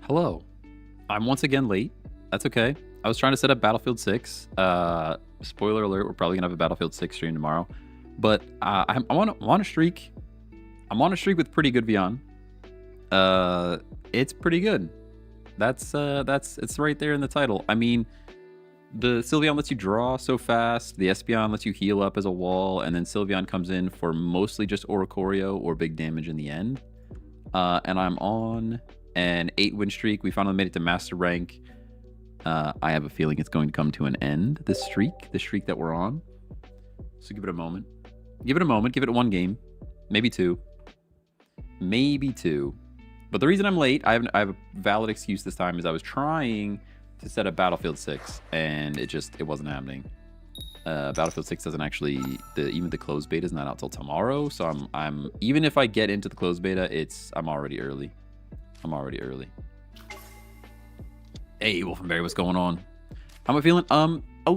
Hello. I'm once again late. That's okay. I was trying to set up Battlefield 6. Spoiler alert, we're probably going to have a Battlefield 6 stream tomorrow. But I'm on a streak. I'm on a streak with pretty good Vion. It's pretty good. It's right there in the title. I mean, the Sylveon lets you draw so fast. The Espeon lets you heal up as a wall. And then Sylveon comes in for mostly just Oricorio or big damage in the end. And I'm on an 8-win streak. We finally made it to Master Rank. I have a feeling it's going to come to an end, the streak that we're on. So give it a moment. Give it a moment. Give it one game. Maybe two. Maybe two. But the reason I'm late, I have a valid excuse this time, is I was trying to set up Battlefield 6, and it wasn't happening. Battlefield 6 doesn't actually, even the closed beta is not out till tomorrow, so I'm even if I get into the closed beta, I'm already early. I'm already early. Hey, Wolfenberry, what's going on? How am I feeling?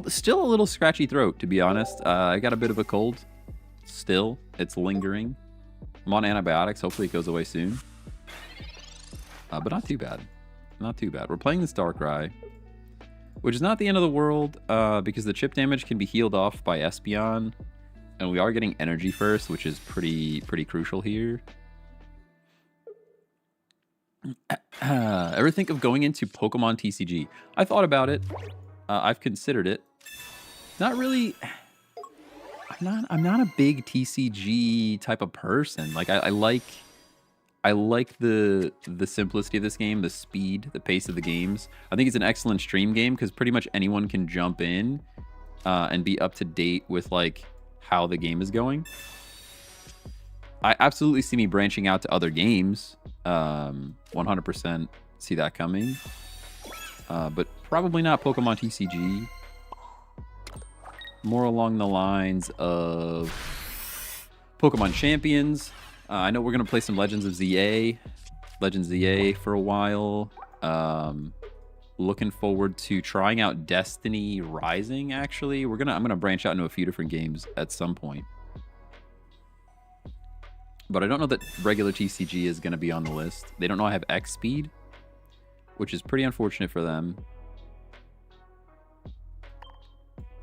Still a little scratchy throat, to be honest. I got a bit of a cold. Still, it's lingering. I'm on antibiotics. Hopefully it goes away soon. But not too bad. Not too bad. We're playing this Darkrai, which is not the end of the world, because the chip damage can be healed off by Espeon, and we are getting energy first, which is pretty crucial here. Ever think of going into Pokemon TCG? I thought about it. I've considered it. Not really. I'm not a big TCG type of person. Like I like the simplicity of this game, the speed, the pace of the games. I think it's an excellent stream game because pretty much anyone can jump in and be up to date with like how the game is going. I absolutely see me branching out to other games. 100% see that coming. But probably not Pokemon TCG. More along the lines of Pokemon Champions. I know we're going to play some Legends of ZA. Legends ZA for a while. Looking forward to trying out Destiny Rising, actually. I'm going to branch out into a few different games at some point. But I don't know that regular TCG is going to be on the list. They don't know I have X speed, which is pretty unfortunate for them.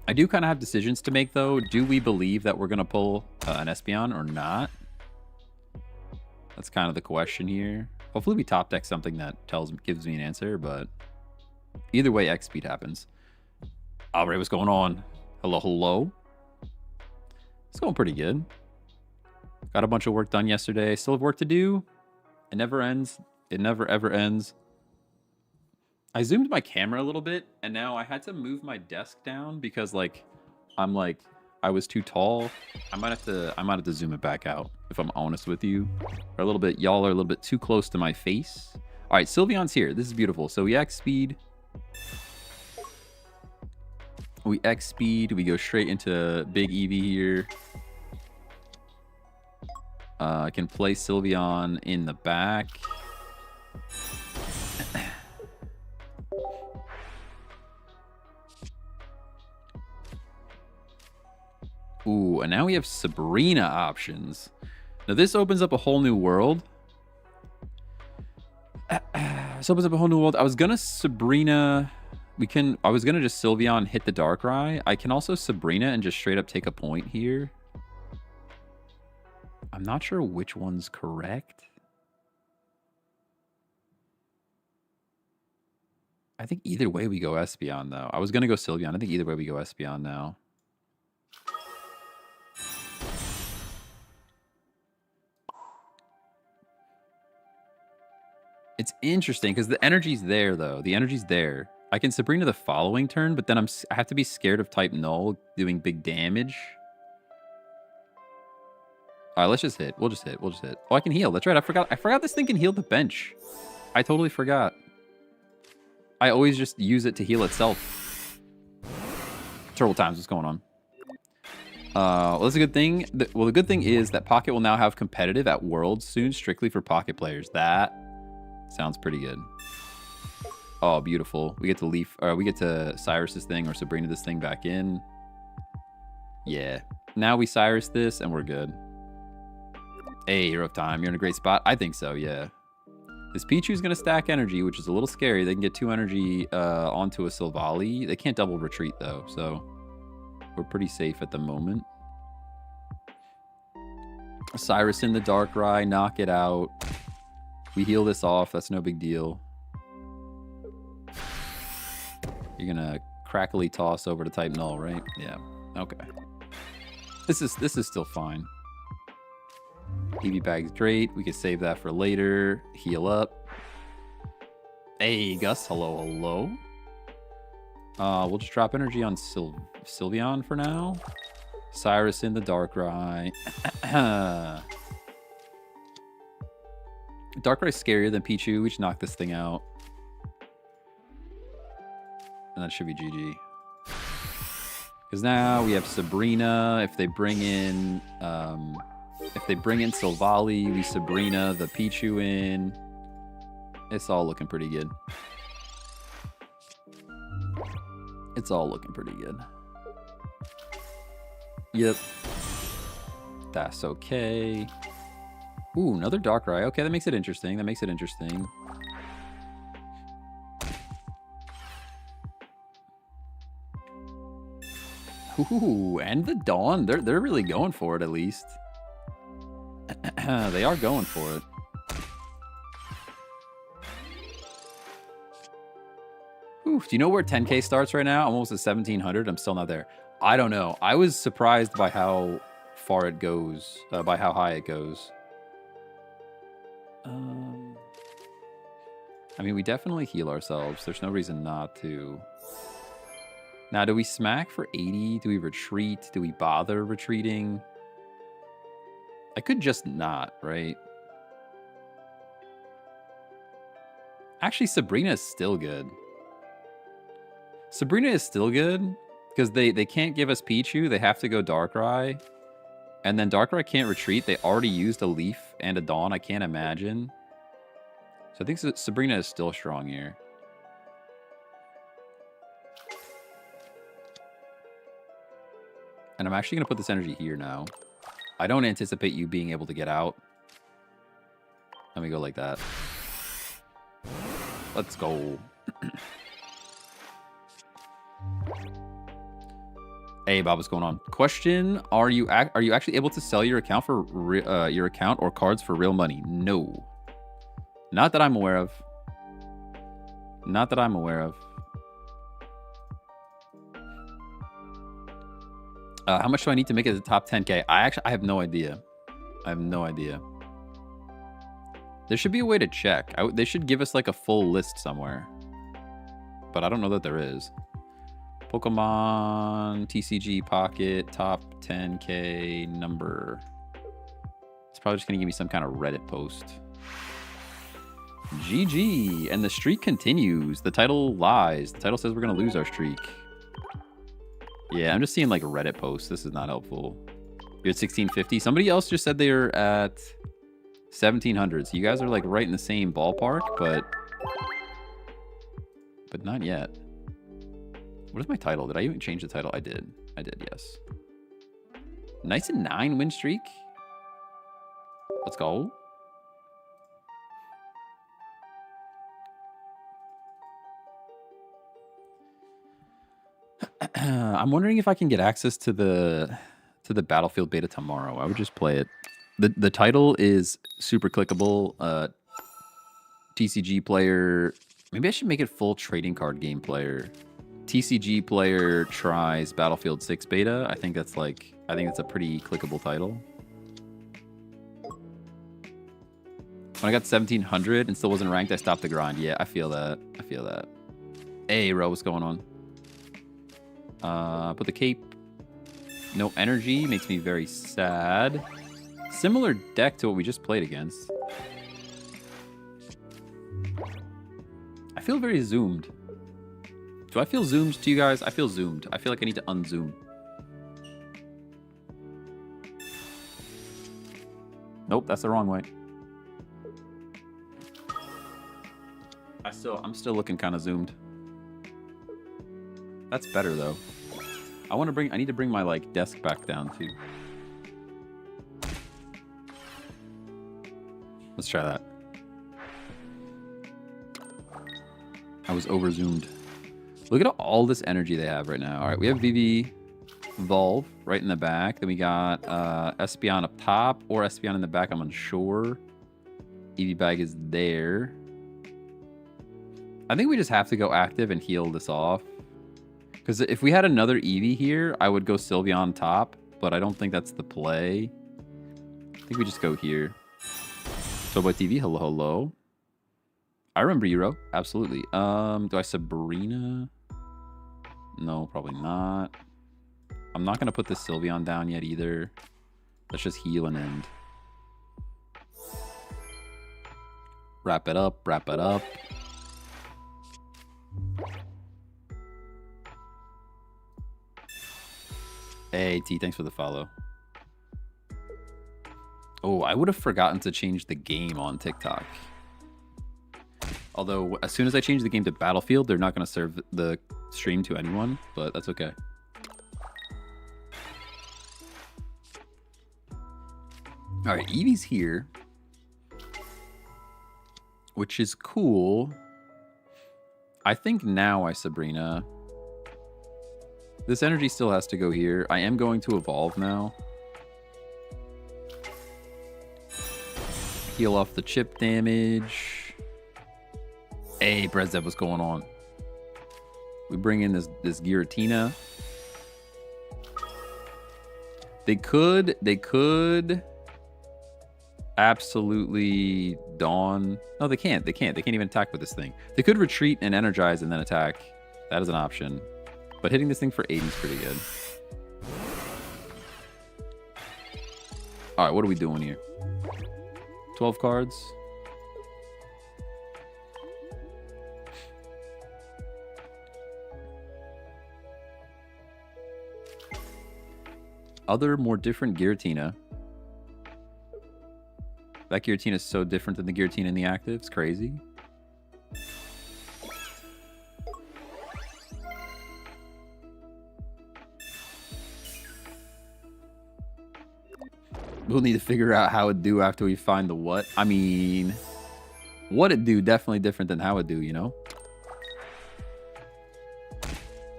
I do kind of have decisions to make, though. Do we believe that we're going to pull an Espeon or not? That's kind of the question here. Hopefully we top deck something that gives me an answer, but either way, X speed happens. Alright, what's going on? Hello, hello. It's going pretty good. Got a bunch of work done yesterday. Still have work to do. It never ends. It never, ever ends. I zoomed my camera a little bit, and now I had to move my desk down because, I was too tall. I might have to zoom it back out, if I'm honest with you. Y'all are a little bit too close to my face. All right, Sylveon's here. This is beautiful. So we X speed. We go straight into big Eevee here. I can play Sylveon in the back. Ooh, and now we have Sabrina options. Now this opens up a whole new world. I was gonna Sabrina. I was gonna just Sylveon hit the Darkrai. I can also Sabrina and just straight up take a point here. I'm not sure which one's correct. I think either way we go Espeon, though. I was going to go Sylveon. I think either way we go Espeon now. It's interesting because the energy's there, though. The energy's there. I can Sabrina the following turn, but then I have to be scared of type Null doing big damage. All right, let's just hit. We'll just hit. Oh, I can heal. That's right. I forgot this thing can heal the bench. I totally forgot. I always just use it to heal itself. Turtle Times, what's going on? Well, that's a good thing. Well, the good thing is that Pocket will now have competitive at Worlds soon, strictly for Pocket players. That sounds pretty good. Oh, beautiful. We get to Cyrus this thing or Sabrina this thing back in. Yeah. Now we Cyrus this and we're good. Hey, Hero of Time. You're in a great spot. I think so, yeah. This Pichu's going to stack energy, which is a little scary. They can get 2 energy onto a Silvally. They can't double retreat, though, so we're pretty safe at the moment. Cyrus in the Darkrai, knock it out. We heal this off. That's no big deal. You're going to crackly toss over to type Null, right? Yeah. Okay. This is still fine. EV bag's great. We can save that for later. Heal up. Hey, Gus. Hello, hello. We'll just drop energy on Sylveon for now. Cyrus in the Darkrai. Darkrai's scarier than Pichu. We should knock this thing out. And that should be GG. Because now we have Sabrina. If they bring in Silvally, we Sabrina the Pichu in. It's all looking pretty good. It's all looking pretty good. Yep. That's okay. Ooh, another Darkrai. Okay, that makes it interesting. That makes it interesting. Ooh, and the Dawn. They're really going for it, at least. They are going for it. Ooh, do you know where 10K starts right now? I'm almost at 1700. I'm still not there. I don't know. I was surprised by how far it goes, by how high it goes. I mean, we definitely heal ourselves. There's no reason not to. Now, do we smack for 80? Do we retreat? Do we bother retreating? I could just not, right? Actually, Sabrina is still good. Sabrina is still good because they can't give us Pichu. They have to go Darkrai. And then Darkrai can't retreat. They already used a Leaf and a Dawn. I can't imagine. So I think Sabrina is still strong here. And I'm actually going to put this energy here now. I don't anticipate you being able to get out. Let me go like that. Let's go. Hey, Bob, what's going on? Question: Are you actually able to sell your account for your account or cards for real money? No, not that I'm aware of. Not that I'm aware of. How much do I need to make it to the top 10K? I have no idea. I have no idea. There should be a way to check. They should give us like a full list somewhere. But I don't know that there is. Pokemon TCG Pocket top 10K number. It's probably just going to give me some kind of Reddit post. GG. And the streak continues. The title lies. The title says we're going to lose our streak. Yeah, I'm just seeing like a Reddit post. This is not helpful. You're at 1650. Somebody else just said they were at 1700. So you guys are like right in the same ballpark, but not yet. What is my title? Did I even change the title? I did. I did, yes. Nice and 9 win streak. Let's go. I'm wondering if I can get access to the Battlefield beta tomorrow. I would just play it. The title is super clickable. TCG player. Maybe I should make it full trading card game player. TCG player tries Battlefield 6 beta. I think that's a pretty clickable title. When I got 1700 and still wasn't ranked, I stopped the grind. Yeah, I feel that. I feel that. Hey, Ro, what's going on? Put the cape. No energy. Makes me very sad. Similar deck to what we just played against. I feel very zoomed. Do I feel zoomed to you guys? I feel zoomed. I feel like I need to unzoom. Nope, that's the wrong way. I'm still looking kind of zoomed. That's better though. I need to bring my like desk back down too. Let's try that. I was over-zoomed. Look at all this energy they have right now. All right, we have VV Volve right in the back. Then we got Espeon up top or Espeon in the back. I'm unsure. EV Bag is there. I think we just have to go active and heal this off. Because if we had another Eevee here, I would go Sylveon top. But I don't think that's the play. I think we just go here. Toboy TV, hello, hello. I remember Euro, absolutely. Do I Sabrina? No, probably not. I'm not going to put this Sylveon down yet either. Let's just heal and end. Wrap it up, wrap it up. Hey, T, thanks for the follow. Oh, I would have forgotten to change the game on TikTok. Although, as soon as I change the game to Battlefield, they're not going to serve the stream to anyone, but that's okay. Alright, Eevee's here. Which is cool. I think now I Sabrina. This energy still has to go here. I am going to evolve now. Heal off the chip damage. Hey, Brezdev, what's going on? We bring in this Giratina. They could absolutely Dawn. No, they can't. They can't even attack with this thing. They could retreat and energize and then attack. That is an option. But hitting this thing for 80 is pretty good. All right, what are we doing here? 12 cards. Other, more different Giratina. That Giratina is so different than the Giratina in the active. It's crazy. We'll need to figure out how it do after we find the what. I mean, what it do definitely different than how it do, you know?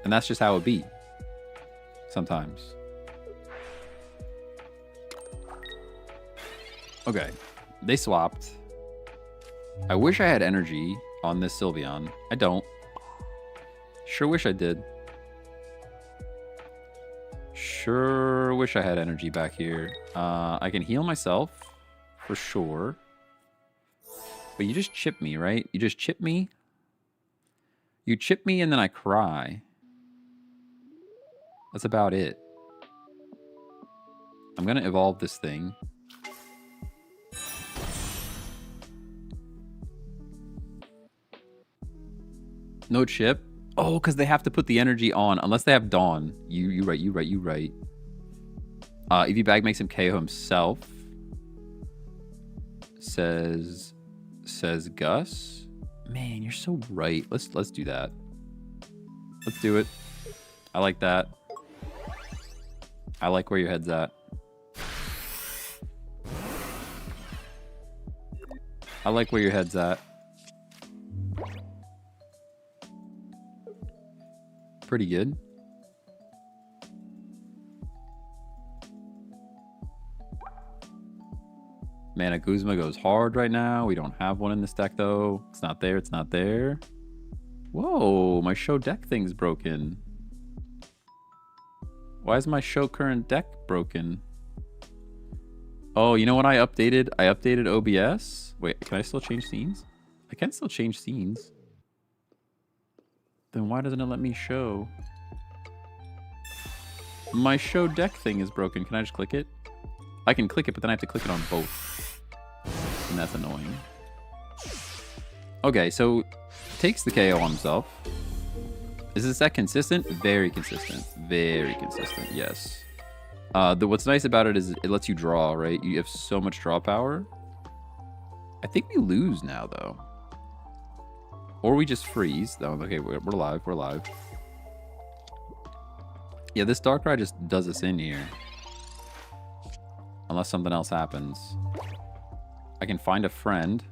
And that's just how it be. Sometimes. Okay. They swapped. I wish I had energy on this Sylveon. I don't. Sure wish I did. Sure wish I had energy back here. I can heal myself for sure. But you just chip me, right? You just chip me. You chip me and then I cry. That's about it. I'm going to evolve this thing. No chip. Oh, because they have to put the energy on. Unless they have Dawn. You right. EV Bag makes him KO himself. Says Gus. Man, you're so right. Let's do that. Let's do it. I like that. I like where your head's at. I like where your head's at. Pretty good. Mana Guzma goes hard right now. We don't have one in this deck, though. It's not there. It's not there. Whoa, my show deck thing's broken. Why is my show current deck broken? Oh, you know what I updated? I updated OBS. Wait, can I still change scenes? I can still change scenes. Then why doesn't it let me show? My show deck thing is broken. Can I just click it? I can click it, but then I have to click it on both. And that's annoying. Okay, so takes the KO on himself. Is this deck consistent? Very consistent. Very consistent, yes. What's nice about it is it lets you draw, right? You have so much draw power. I think we lose now, though. Or we just freeze. Oh, okay, we're live. We're live. Yeah, this Darkrai just does us in here. Unless something else happens. I can find a friend.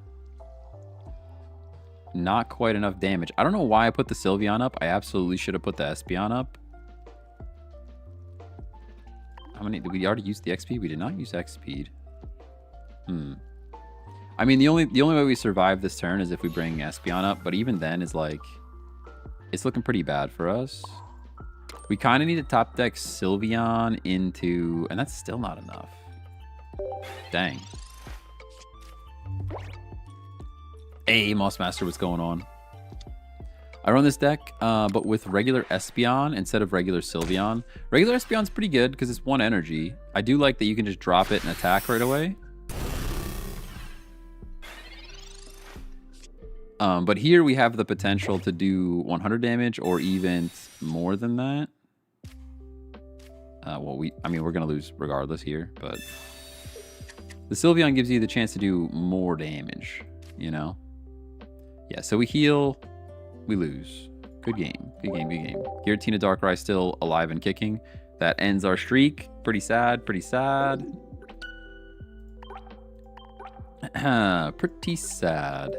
Not quite enough damage. I don't know why I put the Sylveon up. I absolutely should have put the Espeon up. How many did we already use the XP? We did not use X speed. I mean, the only way we survive this turn is if we bring Espeon up, but even then is like, it's looking pretty bad for us. We kind of need to top deck Sylveon into, and that's still not enough. Dang. Hey, Mossmaster, what's going on? I run this deck, but with regular Espeon instead of regular Sylveon. Regular Espeon's pretty good because it's 1 energy. I do like that you can just drop it and attack right away. But here we have the potential to do 100 damage or even more than that. Well, I mean, we're going to lose regardless here, but the Sylveon gives you the chance to do more damage, you know? Yeah, so we heal, we lose. Good game, good game, good game. Giratina Darkrai still alive and kicking. That ends our streak. Pretty sad, pretty sad. Pretty sad.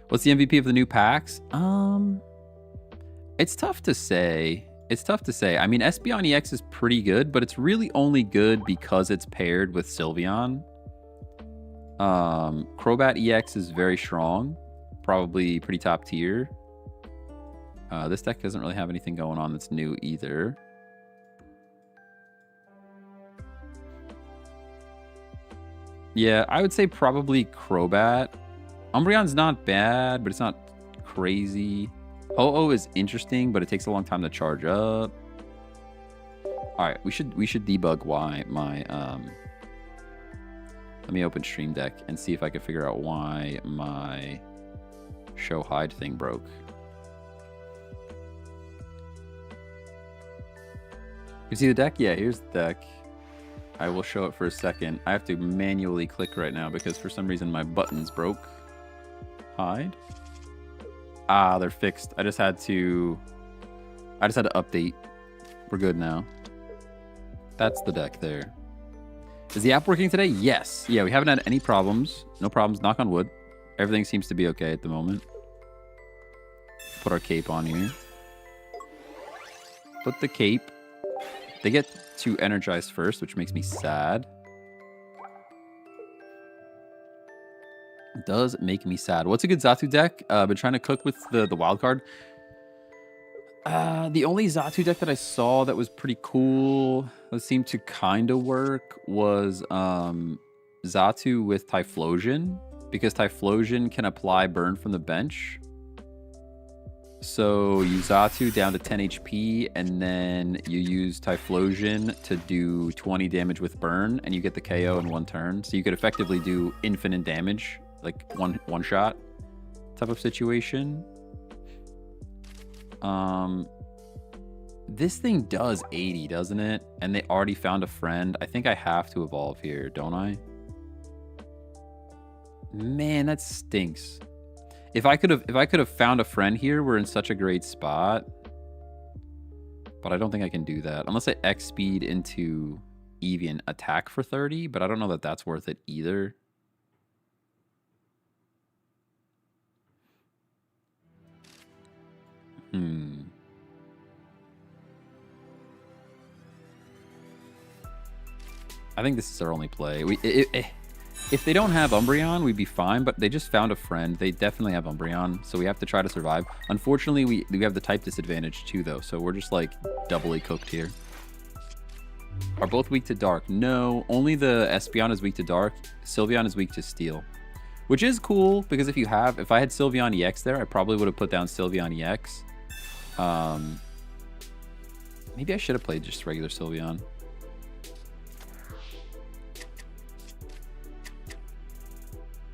What's the MVP of the new packs? It's tough to say. It's tough to say. I mean, Espeon EX is pretty good, but it's really only good because it's paired with Sylveon. Crobat EX is very strong. Probably pretty top tier. This deck doesn't really have anything going on that's new either. Yeah, I would say probably Crobat. Umbreon's not bad, but it's not crazy. Ho-Oh is interesting, but it takes a long time to charge up. All right, we should debug why my let me open Stream Deck and see if I can figure out why my show hide thing broke. You see the deck? Yeah, here's the deck. I will show it for a second. I have to manually click right now because for some reason my buttons broke. Hide. Ah, they're fixed. I just had to update. We're good now. That's the deck there. Is the app working today? Yes. Yeah, we haven't had any problems. No problems. Knock on wood. Everything seems to be okay at the moment. Put our cape on here. Put the cape. They get to energize first, which makes me sad. It does make me sad. What's a good Xatu deck? Been trying to cook with the wild card. The only Xatu deck that I saw that was pretty cool, that seemed to kind of work, was Xatu with Typhlosion, because Typhlosion can apply burn from the bench. So you Xatu down to 10 HP, and then you use Typhlosion to do 20 damage with burn, and you get the KO in 1 turn. So you could effectively do infinite damage, like one shot type of situation. This thing does 80, doesn't it? And they already found a friend. I think I have to evolve here, don't I? Man, that stinks. If I could have found a friend here, we're in such a great spot. But I don't think I can do that unless I X speed into Evian attack for 30, but I don't know that that's worth it either. I think this is our only play. If they don't have Umbreon, we'd be fine, but they just found a friend. They definitely have Umbreon, so we have to try to survive. Unfortunately, we have the type disadvantage too, though, so we're just like doubly cooked here. Are both weak to dark? No, only the Espeon is weak to dark. Sylveon is weak to steel, which is cool because if I had Sylveon EX there, I probably would have put down Sylveon EX. Maybe I should have played just regular Sylveon.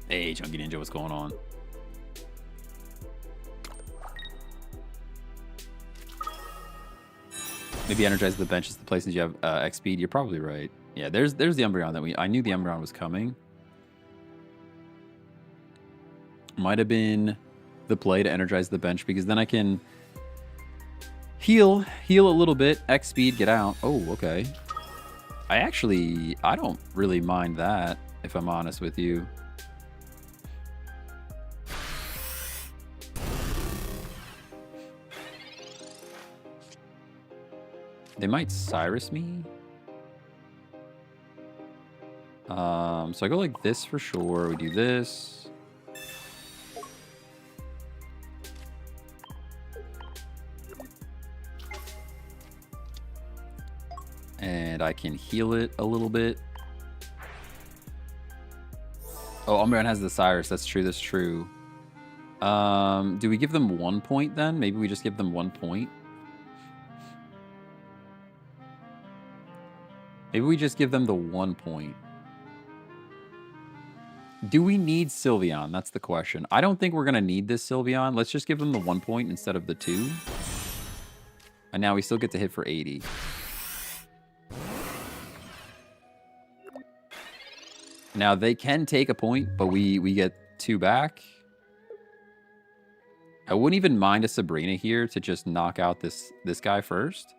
Hey, Chunky Ninja, what's going on? Maybe energize the bench is the places you have X speed. You're probably right. Yeah, there's the Umbreon that I knew the Umbreon was coming. Might have been the play to energize the bench because then I can heal a little bit, X speed, get out. Oh, okay. I don't really mind that, if I'm honest with you. They might Cyrus me. So I go like this for sure. We do this. And I can heal it a little bit. Oh, Umbreon has the Cyrus. That's true. That's true. Do we give them 1 point then? Maybe we just give them 1 point. Maybe we just give them the 1 point. Do we need Sylveon? That's the question. I don't think we're going to need this Sylveon. Let's just give them the 1 point instead of the 2. And now we still get to hit for 80. Now they can take a point, but we get 2 back. I wouldn't even mind a Sabrina here to just knock out this guy first.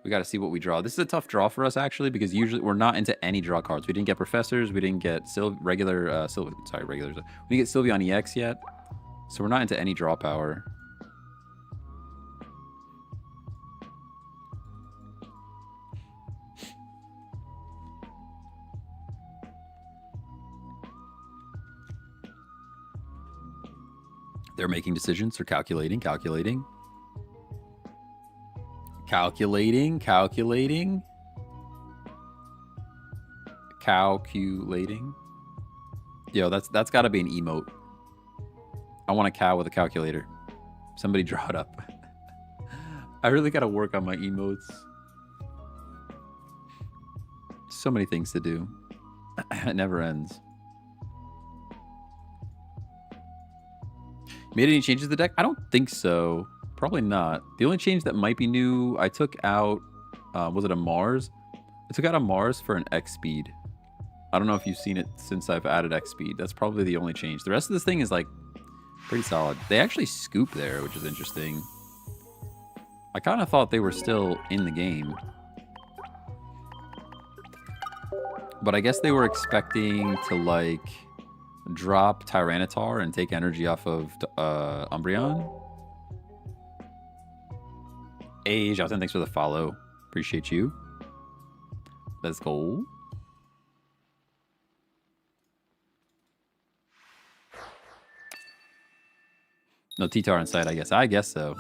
We got to see what we draw. This is a tough draw for us, actually, because usually we're not into any draw cards. We didn't get Professors. We didn't get regulars. We didn't get Sylveon EX yet. So we're not into any draw power. They're making decisions. They're calculating. Calculating. Yo, that's got to be an emote. I want a cow with a calculator. Somebody draw it up. I really got to work on my emotes. So many things to do. It never ends. Made any changes to the deck? I don't think so. Probably not. The only change that might be new, I took out, was it a Mars? I took out a Mars for an X speed. I don't know if you've seen it since I've added X speed. That's probably the only change. The rest of this thing is like pretty solid. They actually scoop there, which is interesting. I kind of thought they were still in the game. But I guess they were expecting to like drop Tyranitar and take energy off of Umbreon. Hey, Jonathan, thanks for the follow. Appreciate you. Let's go. No T-Tar in sight, I guess. I guess so.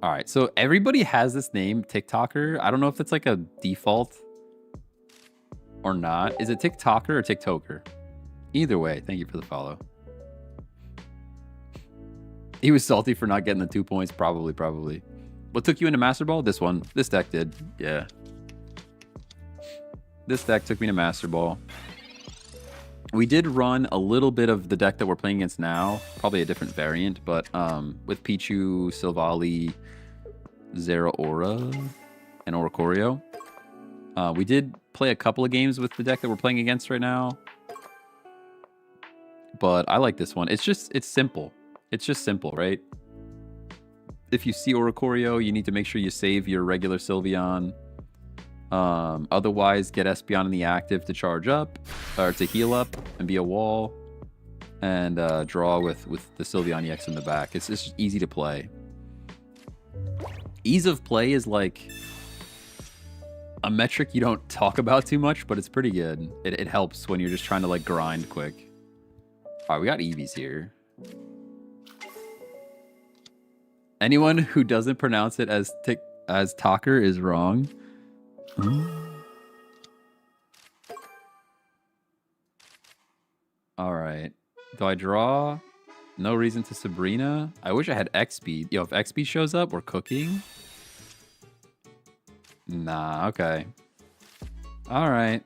All right, so everybody has this name, TikToker. I don't know if it's like a default or not. Is it TikToker or TikToker? Either way, thank you for the follow. He was salty for not getting the 2 points. Probably. What took you into Master Ball? This one. This deck did. Yeah. This deck took me to Master Ball. We did run a little bit of the deck that we're playing against now. Probably a different variant, but with Pichu, Silvally, Zeraora, and Oricorio. We did play a couple of games with the deck that we're playing against right now. But I like this one. It's simple. It's just simple, right? If you see Oricorio, you need to make sure you save your regular Sylveon. Otherwise, get Espeon in the active to charge up, or to heal up and be a wall. And draw with the Sylveon EX in the back. It's just easy to play. Ease of play is like a metric you don't talk about too much, but it's pretty good. It helps when you're just trying to like grind quick. All right, we got Eevees here. Anyone who doesn't pronounce it as Talker is wrong. All right. Do I draw? No reason to Sabrina. I wish I had X speed. Yo, if X speed shows up, we're cooking. Nah, okay. All right.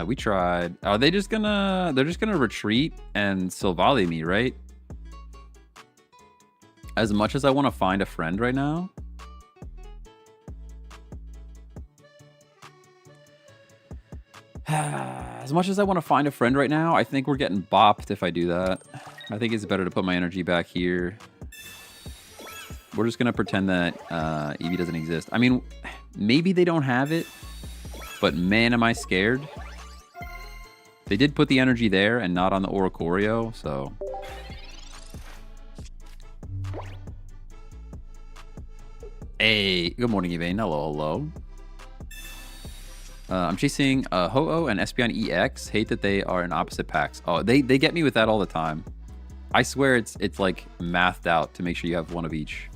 We tried. Are they just gonna... They're just gonna retreat and Silvally me, right? As much as I want to find a friend right now. As much as I want to find a friend right now, I think we're getting bopped if I do that. I think it's better to put my energy back here. We're just going to pretend that Eevee doesn't exist. I mean, maybe they don't have it, but man, am I scared. They did put the energy there and not on the Oricorio, so... Hey, good morning, Evane. Hello, hello. I'm chasing Ho-Oh and Espeon EX. Hate that they are in opposite packs. Oh, they get me with that all the time. I swear it's like mathed out to make sure you have one of each.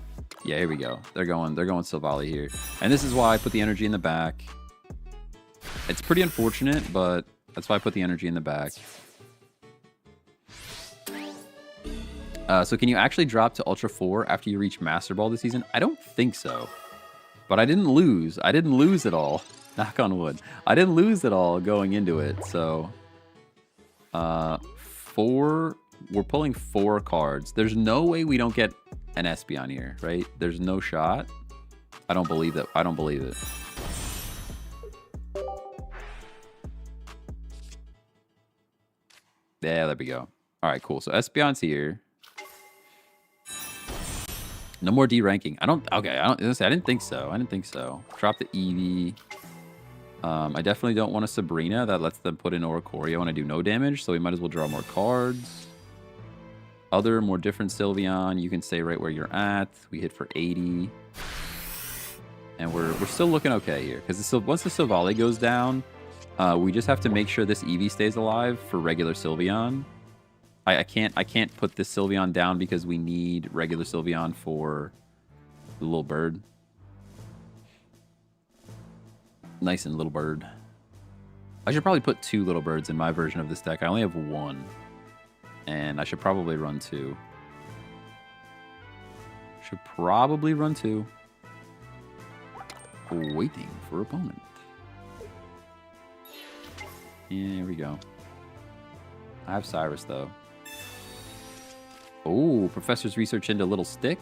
Yeah, here we go. They're going Silvally here. And this is why I put the energy in the back. It's pretty unfortunate, but that's why I put the energy in the back. So can you actually drop to Ultra 4 after you reach Master Ball this season? I don't think so. But I didn't lose. I didn't lose at all. Knock on wood. I didn't lose at all going into it. So, we're pulling 4 cards. There's no way we don't get an Espeon here, right? There's no shot. I don't believe it. I don't believe it. Yeah, there we go. All right, cool. So Espeon's here. No more D ranking. I didn't think so. I didn't think so. Drop the Eevee. I definitely don't want a Sabrina. That lets them put in Oricorio and I do no damage, so we might as well draw more cards. Other, more different Sylveon. You can stay right where you're at. We hit for 80. And we're still looking okay here. Because once the Silvally goes down, we just have to make sure this Eevee stays alive for regular Sylveon. I can't put this Sylveon down because we need regular Sylveon for the little bird. Nice and little bird. I should probably put 2 little birds in my version of this deck. I only have 1. And I should probably run 2. Should probably run 2. Waiting for opponent. Yeah, here we go. I have Cyrus though. Oh, Professor's research into little stick.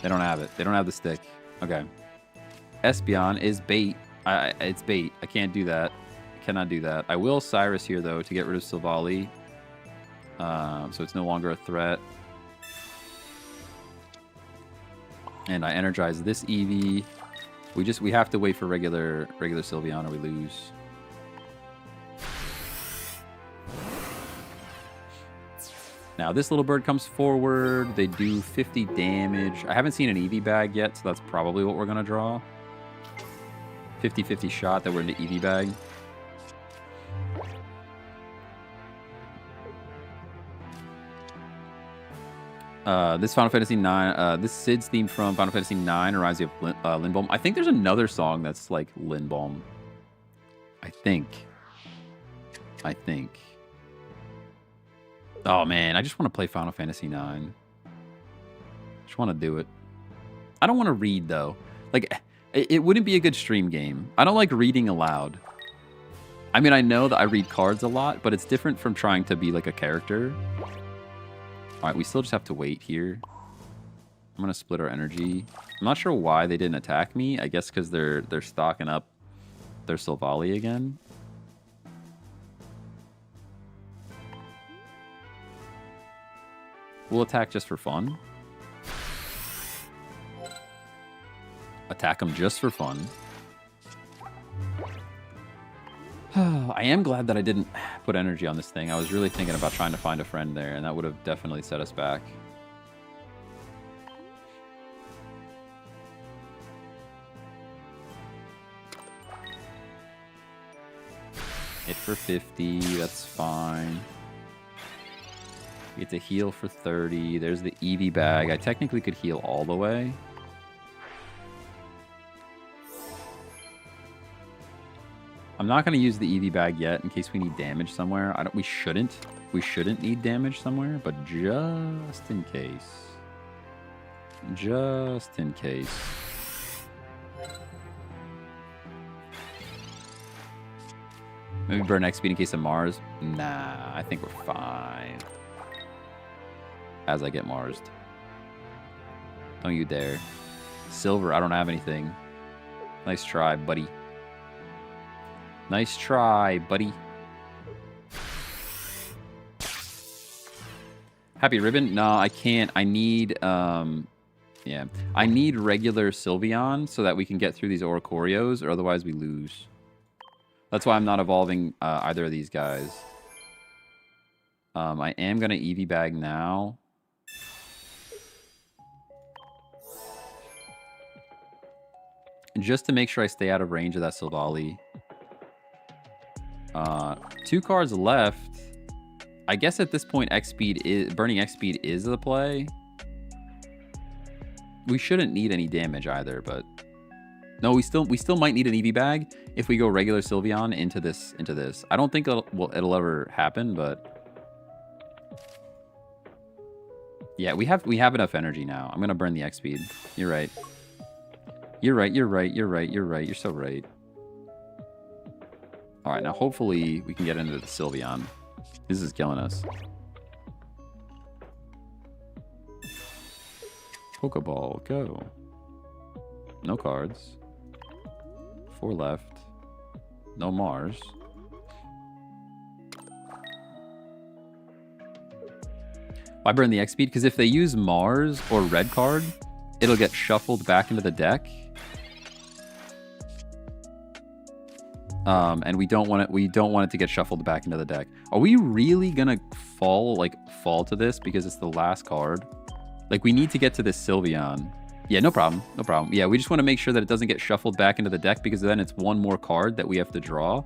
They don't have it. They don't have the stick. Okay. Espeon is bait. It's bait. I can't do that. I cannot do that. I will Cyrus here, though, to get rid of Silvally. So it's no longer a threat. And I energize this Eevee. We have to wait for regular Sylveon or we lose. Now this little bird comes forward. They do 50 damage. I haven't seen an Eevee bag yet, so that's probably what we're going to draw. 50-50 shot that we're into Eevee bag. This Final Fantasy 9, this Sid's theme from Final Fantasy 9 reminds me of Lindblom. I think there's another song that's like Lindblom. I think. Oh man, I just want to play Final Fantasy 9. Just want to do it. I don't want to read though. Like, it wouldn't be a good stream game. I don't like reading aloud. I mean, I know that I read cards a lot, but it's different from trying to be like a character. All right, we still just have to wait here. I'm gonna split our energy. I'm not sure why they didn't attack me. I guess because they're stocking up their Silvally again. We'll attack just for fun. Attack them just for fun. I am glad that I didn't put energy on this thing. I was really thinking about trying to find a friend there, and that would have definitely set us back. Hit for 50, that's fine. We get to heal for 30. There's the Eevee bag. I technically could heal all the way. I'm not going to use the Eevee bag yet in case we need damage somewhere. We shouldn't. We shouldn't need damage somewhere, but just in case. Just in case. Maybe burn X speed in case of Mars. Nah, I think we're fine. As I get Marsed. Don't you dare. Silver, I don't have anything. Nice try, buddy. Nice try, buddy. Happy Ribbon? No, I can't. I need, yeah. I need regular Sylveon so that we can get through these Oricorios, or otherwise we lose. That's why I'm not evolving either of these guys. I am going to Eevee bag now. just to make sure I stay out of range of that Silvally. 2 cards left. I guess at this point, burning X speed is the play. We shouldn't need any damage either, but no, we still might need an EV bag if we go regular Sylveon into this. I don't think it'll ever happen, but yeah, we have enough energy now. I'm gonna burn the X speed. You're right. You're right. You're so right. All right, now hopefully we can get into the Sylveon. This is killing us. Pokeball, go. No cards. 4 left. No Mars. Why burn the X speed? Because if they use Mars or red card, it'll get shuffled back into the deck. And we don't want it to get shuffled back into the deck. Are we really gonna fall to this because it's the last card? Like, we need to get to this Sylveon. Yeah, no problem. Yeah, we just want to make sure that it doesn't get shuffled back into the deck, because then it's one more card that we have to draw,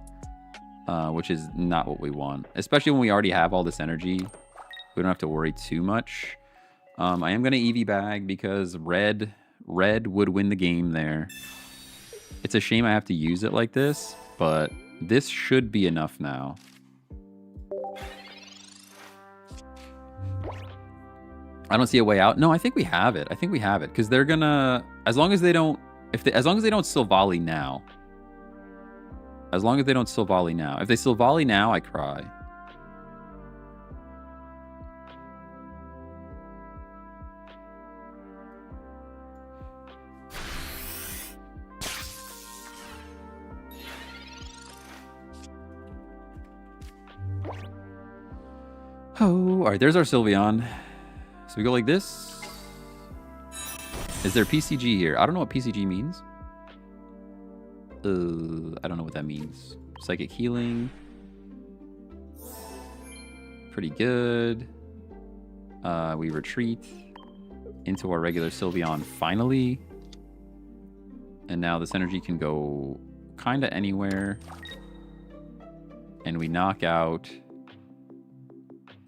which is not what we want. Especially when we already have all this energy. We don't have to worry too much. I am going to EV bag because red would win the game there. It's a shame I have to use it like this, but this should be enough now. I don't see a way out. No, I think we have it. Because they're gonna, as long as they don't Silvally now. If they Silvally now, I cry. Oh, all right. There's our Sylveon. So we go like this. Is there PCG here? I don't know what PCG means. I don't know what that means. Psychic healing. Pretty good. We retreat into our regular Sylveon finally. And now this energy can go kind of anywhere. And we knock out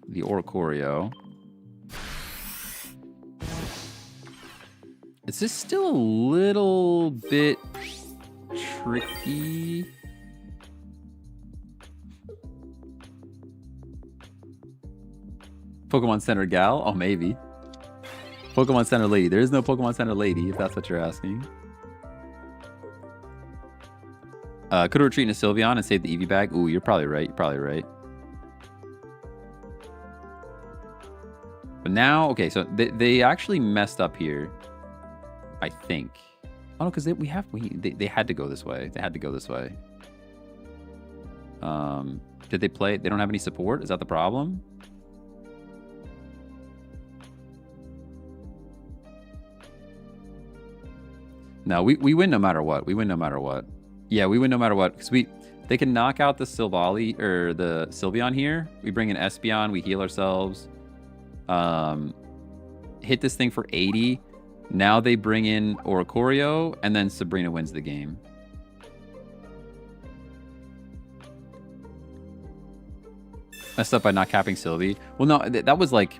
the Oricorio. Is this still a little bit tricky? Pokemon Center gal? Oh, maybe. Pokemon Center lady. There is no Pokemon Center lady, if that's what you're asking. Could retreat into Sylveon and save the EV bag. Ooh, you're probably right. But now, okay, so they actually messed up here. I think. Oh no, because they had to go this way. Did they play? They don't have any support? Is that the problem? No, we win no matter what. Yeah, we win no matter what. Because they can knock out the Silvally or the Sylveon here. We bring in Espeon, we heal ourselves. Hit this thing for 80. Now they bring in Oricorio, and then Sabrina wins the game. Messed up by not capping Sylvie. Well, no, that was like...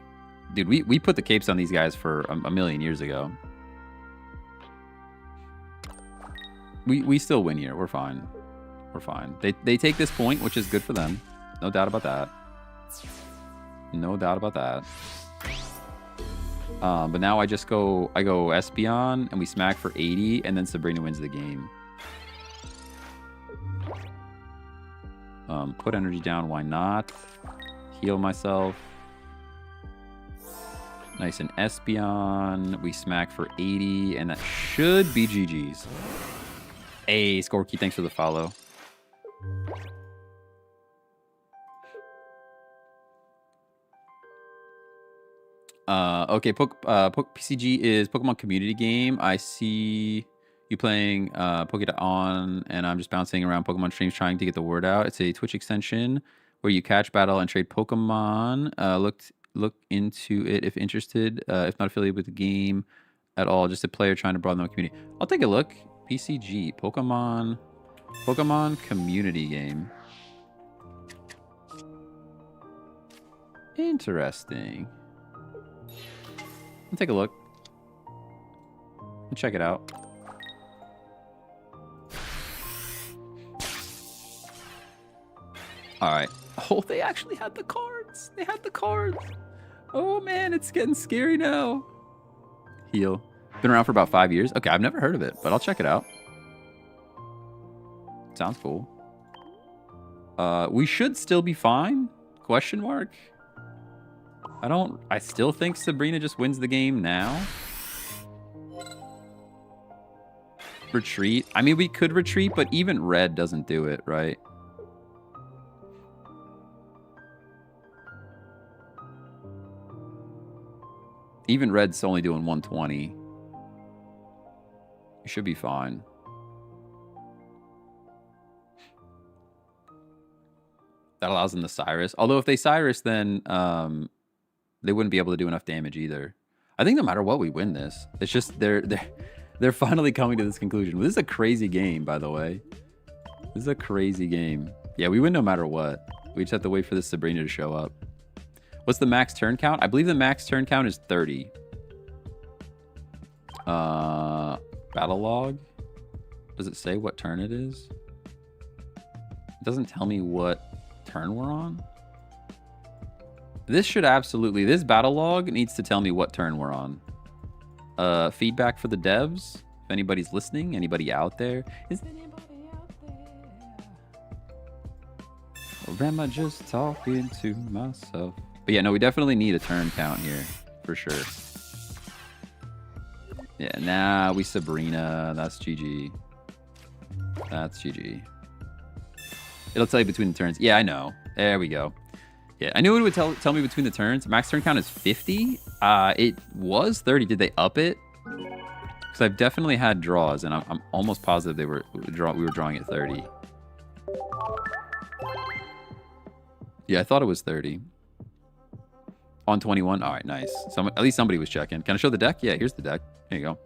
Dude, we put the capes on these guys for a million years ago. We still win here. We're fine. They take this point, which is good for them. No doubt about that. But now I go Espeon, and we smack for 80, and then Sabrina wins the game. Put energy down, why not? Heal myself. Nice, and Espeon. We smack for 80, and that should be GG's. Hey, Skorky, thanks for the follow. Okay, PCG is Pokemon Community Game. I see you playing Pokémon, and I'm just bouncing around Pokemon streams trying to get the word out. It's a Twitch extension where you catch, battle, and trade Pokemon. Look into it if interested. If not affiliated with the game at all, just a player trying to broaden the community. I'll take a look. PCG, Pokemon community game. Interesting. I'll take a look. And check it out. Alright. Oh, they actually had the cards. They had the cards. Oh man, it's getting scary now. Heal. Been around for about 5 years. Okay, I've never heard of it, but I'll check it out. Sounds cool. We should still be fine? Question mark? I still think Sabrina just wins the game now. Retreat. I mean, we could retreat, but even red doesn't do it, right? Even red's only doing 120. You should be fine. That allows them the Cyrus. Although if they Cyrus, then they wouldn't be able to do enough damage either. I think no matter what, we win this. It's just they're finally coming to this conclusion. This is a crazy game, by the way. This is a crazy game. Yeah, we win no matter what. We just have to wait for this Sabrina to show up. What's the max turn count? I believe the max turn count is 30. Battle log? Does it say what turn it is? It doesn't tell me what turn we're on. This should absolutely... This battle log needs to tell me what turn we're on. Feedback for the devs. If anybody's listening, anybody out there? Is anybody out there? Or am I just talking to myself? But yeah, no, we definitely need a turn count here. For sure. Yeah, nah, we Sabrina. That's GG. That's GG. It'll tell you between the turns. Yeah, I know. There we go. Yeah, I knew it would tell me between the turns. Max turn count is 50. It was 30. Did they up it? Because I've definitely had draws, and I'm almost positive we were drawing at 30. Yeah, I thought it was 30. On 21. All right, nice. At least somebody was checking. Can I show the deck? Yeah, here's the deck. Here you go.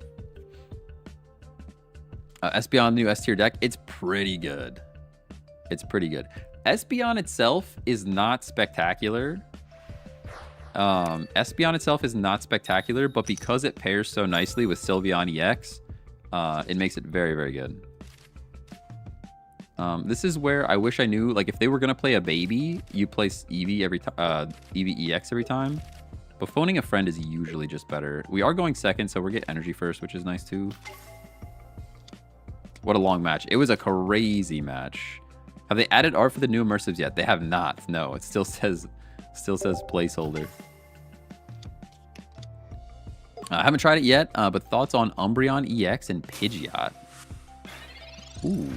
Espeon, new S tier deck. It's pretty good. It's pretty good. Espeon itself is not spectacular. Espeon itself is not spectacular, but because it pairs so nicely with Sylveon EX, it makes it very, very good. This is where I wish I knew, like, if they were going to play a baby, you place Eevee every time, Eevee EX every time. But phoning a friend is usually just better. We are going second, so we're getting energy first, which is nice too. What a long match. It was a crazy match. Have they added art for the new immersives yet? They have not. No, it still says placeholder. I haven't tried it yet, but thoughts on Umbreon EX and Pidgeot. Ooh,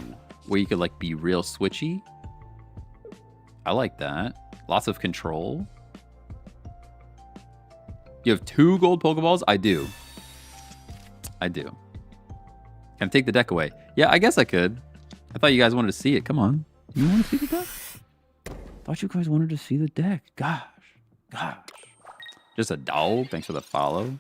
where you could like be real switchy. I like that. Lots of control. You have 2 gold Pokeballs? I do. I do. Can I take the deck away? Yeah, I guess I could. I thought you guys wanted to see it. Come on. You want to see the deck? Thought you guys wanted to see the deck. Gosh. Just a dog. Thanks for the follow.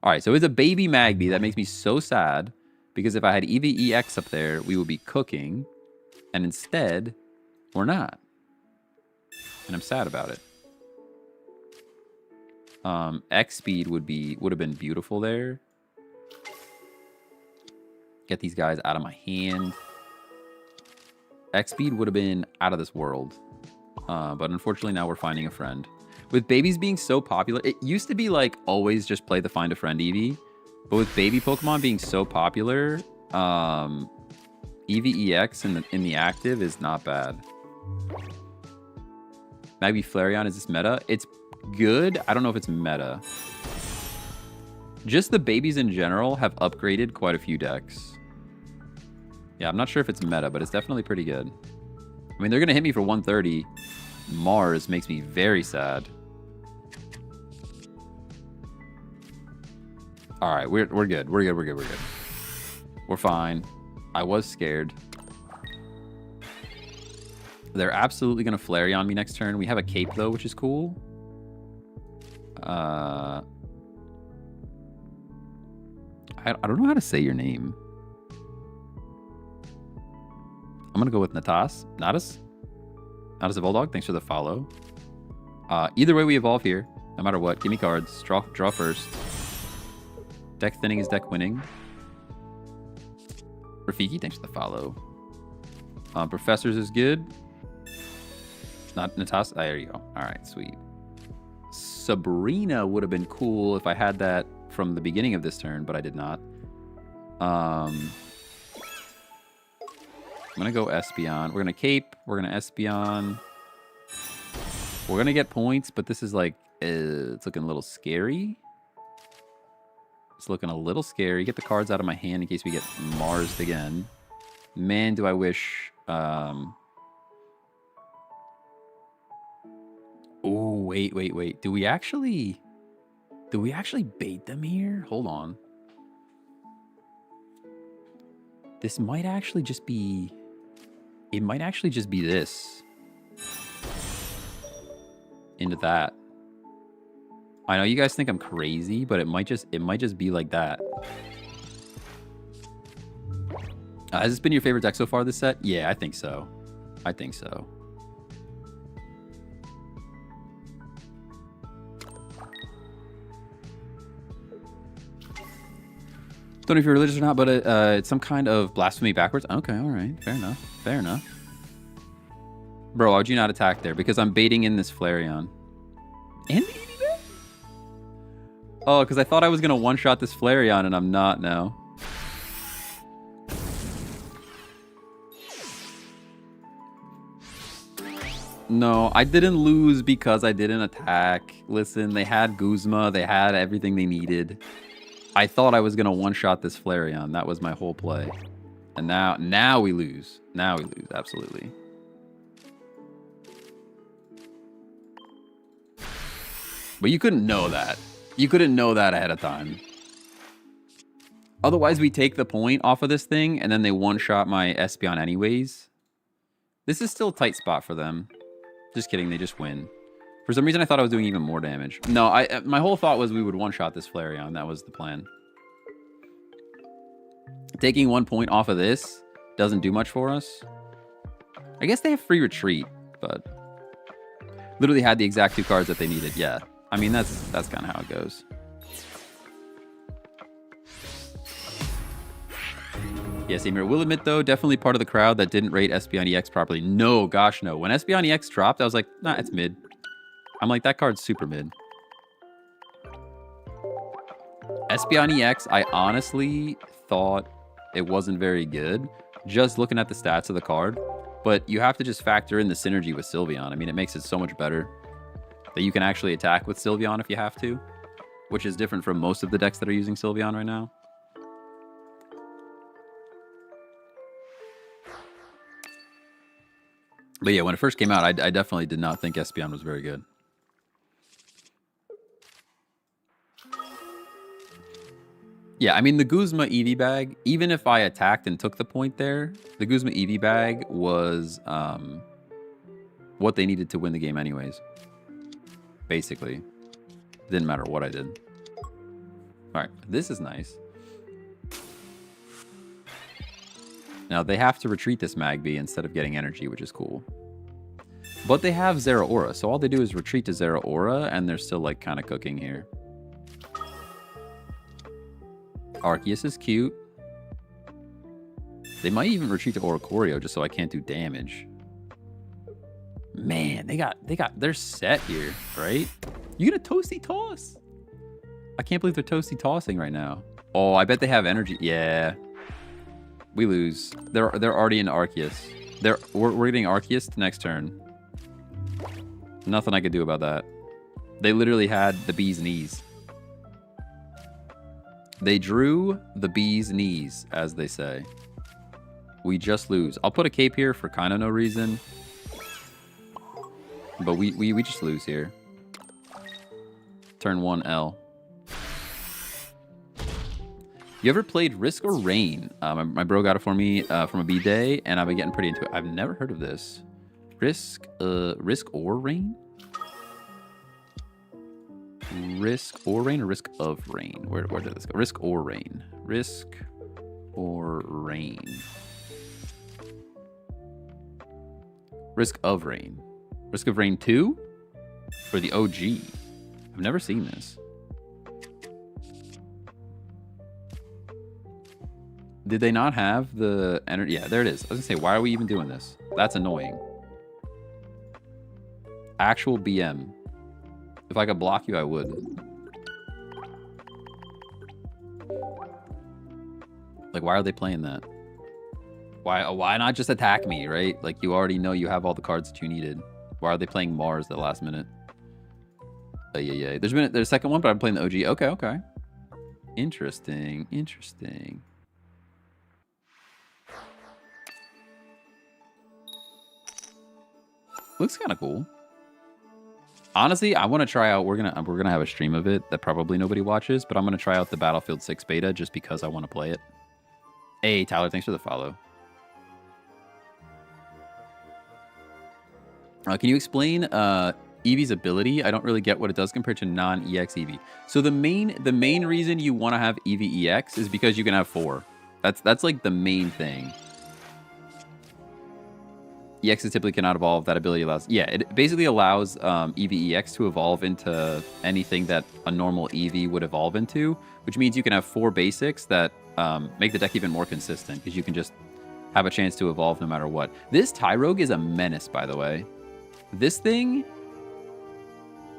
All right, so it's a baby Magby. That makes me so sad. Because if I had Eevee EX up there, we would be cooking. And instead, we're not. And I'm sad about it. X speed would have been beautiful there. Get these guys out of my hand. X speed would have been out of this world. But unfortunately now we're finding a friend. With babies being so popular, it used to be like always just play the find a friend Eevee. But with baby Pokemon being so popular, Eevee EX in the active is not bad. Magby Flareon, is this meta? It's good. I don't know if it's meta. Just the babies in general have upgraded quite a few decks. Yeah, I'm not sure if it's meta, but it's definitely pretty good. I mean, they're going to hit me for 130. Mars makes me very sad. All right, we're good. We're good. We're fine. I was scared. They're absolutely going to Flareon me next turn. We have a cape, though, which is cool. I don't know how to say your name. I'm going to go with Natas. Natas a Bulldog. Thanks for the follow. Either way, we evolve here. No matter what. Give me cards. Draw first. Deck thinning is deck winning. Rafiki, thanks for the follow. Professors is good. Not Natas. There you go. All right, sweet. Sabrina would have been cool if I had that from the beginning of this turn, but I did not. I'm going to go Espeon. We're going to Cape. We're going to Espeon. We're going to get points, but this is like, it's looking a little scary. It's looking a little scary. Get the cards out of my hand in case we get Mars'd again. Man, do I wish... Oh, wait. Do we actually bait them here? Hold on. This might actually just be... It might actually just be this. Into that. I know you guys think I'm crazy, but it might just be like that. Has this been your favorite deck so far this set? Yeah, I think so. I think so. Don't know if you're religious or not, but it's some kind of blasphemy backwards. Okay, all right. Fair enough. Fair enough. Bro, why would you not attack there? Because I'm baiting in this Flareon. And the EV? Oh, because I thought I was going to one-shot this Flareon, and I'm not now. No, I didn't lose because I didn't attack. Listen, they had Guzma. They had everything they needed. I thought I was going to one-shot this Flareon. That was my whole play. And now we lose. Now we lose, absolutely. But you couldn't know that. You couldn't know that ahead of time. Otherwise, we take the point off of this thing, and then they one-shot my Espeon anyways. This is still a tight spot for them. Just kidding, they just win. For some reason, I thought I was doing even more damage. No, my whole thought was we would one-shot this Flareon. That was the plan. Taking 1 point off of this doesn't do much for us. I guess they have free retreat, but... Literally had the exact 2 cards that they needed, yeah. I mean, that's kind of how it goes. Yes, Amir, will admit, though, definitely part of the crowd that didn't rate Espeon EX properly. No, gosh, no. When Espeon EX dropped, I was like, nah, it's mid. I'm like, that card's super mid. Espeon EX, I honestly thought it wasn't very good, just looking at the stats of the card. But you have to just factor in the synergy with Sylveon. I mean, it makes it so much better that you can actually attack with Sylveon if you have to, which is different from most of the decks that are using Sylveon right now. But yeah, when it first came out, I definitely did not think Espeon was very good. Yeah, I mean, the Guzma EV bag, even if I attacked and took the point there, the Guzma EV bag was what they needed to win the game anyways. Basically. Didn't matter what I did. Alright, this is nice. Now, they have to retreat this Magby instead of getting energy, which is cool. But they have Zeraora, so all they do is retreat to Zeraora, and they're still, like, kind of cooking here. Arceus is cute. They might even retreat to Oricorio just so I can't do damage. Man, they're set here, right? You get a Toasty Toss. I can't believe they're Toasty Tossing right now. Oh, I bet they have energy. Yeah. We lose. They're already in Arceus. We're getting Arceus next turn. Nothing I could do about that. They literally had the bee's knees. They drew the bee's knees, as they say. We just lose. I'll put a cape here for kind of no reason. But we just lose here. Turn 1 L. You ever played Risk or Rain? My bro got it for me from a B-Day, and I've been getting pretty into it. I've never heard of this. Risk or Rain? Risk or Rain or Risk of Rain? Where did this go? Risk or Rain. Risk or Rain. Risk of Rain. Risk of Rain 2? For the OG. I've never seen this. Did they not have the energy? Yeah, there it is. I was gonna say, why are we even doing this? That's annoying. Actual BM. If I could block you, I would. Like, why are they playing that? Why not just attack me, right? Like, you already know you have all the cards that you needed. Why are they playing Mars at the last minute? Yeah. There's a second one, but I'm playing the OG. Okay. Interesting. Looks kind of cool. Honestly, I want to try out. We're gonna have a stream of it that probably nobody watches, but I'm gonna try out the Battlefield 6 beta just because I want to play it. Hey, Tyler, thanks for the follow. Can you explain Eevee's ability? I don't really get what it does compared to non-EX Eevee. So the main reason you want to have Eevee EX is because you can have 4. That's like the main thing. EX typically cannot evolve. That ability allows... Yeah, it basically allows Eevee EX to evolve into anything that a normal Eevee would evolve into, which means you can have 4 basics that make the deck even more consistent, because you can just have a chance to evolve no matter what. This Tyrogue is a menace, by the way. This thing...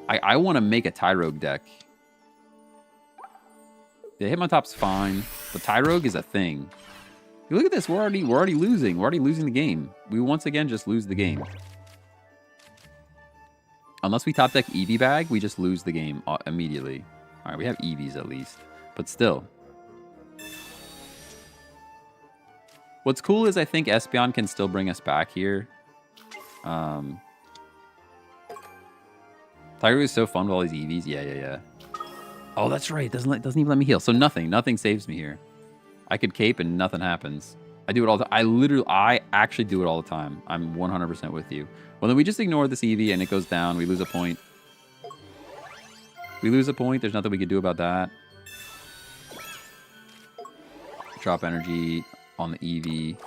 I want to make a Tyrogue deck. The Hitmontop's fine, but Tyrogue is a thing. Look at this. We're already losing. We're already losing the game. We once again just lose the game. Unless we top deck Eevee bag, we just lose the game immediately. All right, we have Eevees at least, but still. What's cool is I think Espeon can still bring us back here. Tiger is so fun with all these Eevees. Yeah. Oh, that's right. Doesn't even let me heal. So nothing saves me here. I could cape and nothing happens. I do it all the time. I actually do it all the time. I'm 100% with you. Well, then we just ignore this Eevee and it goes down. We lose a point. There's nothing we can do about that. Drop energy on the Eevee.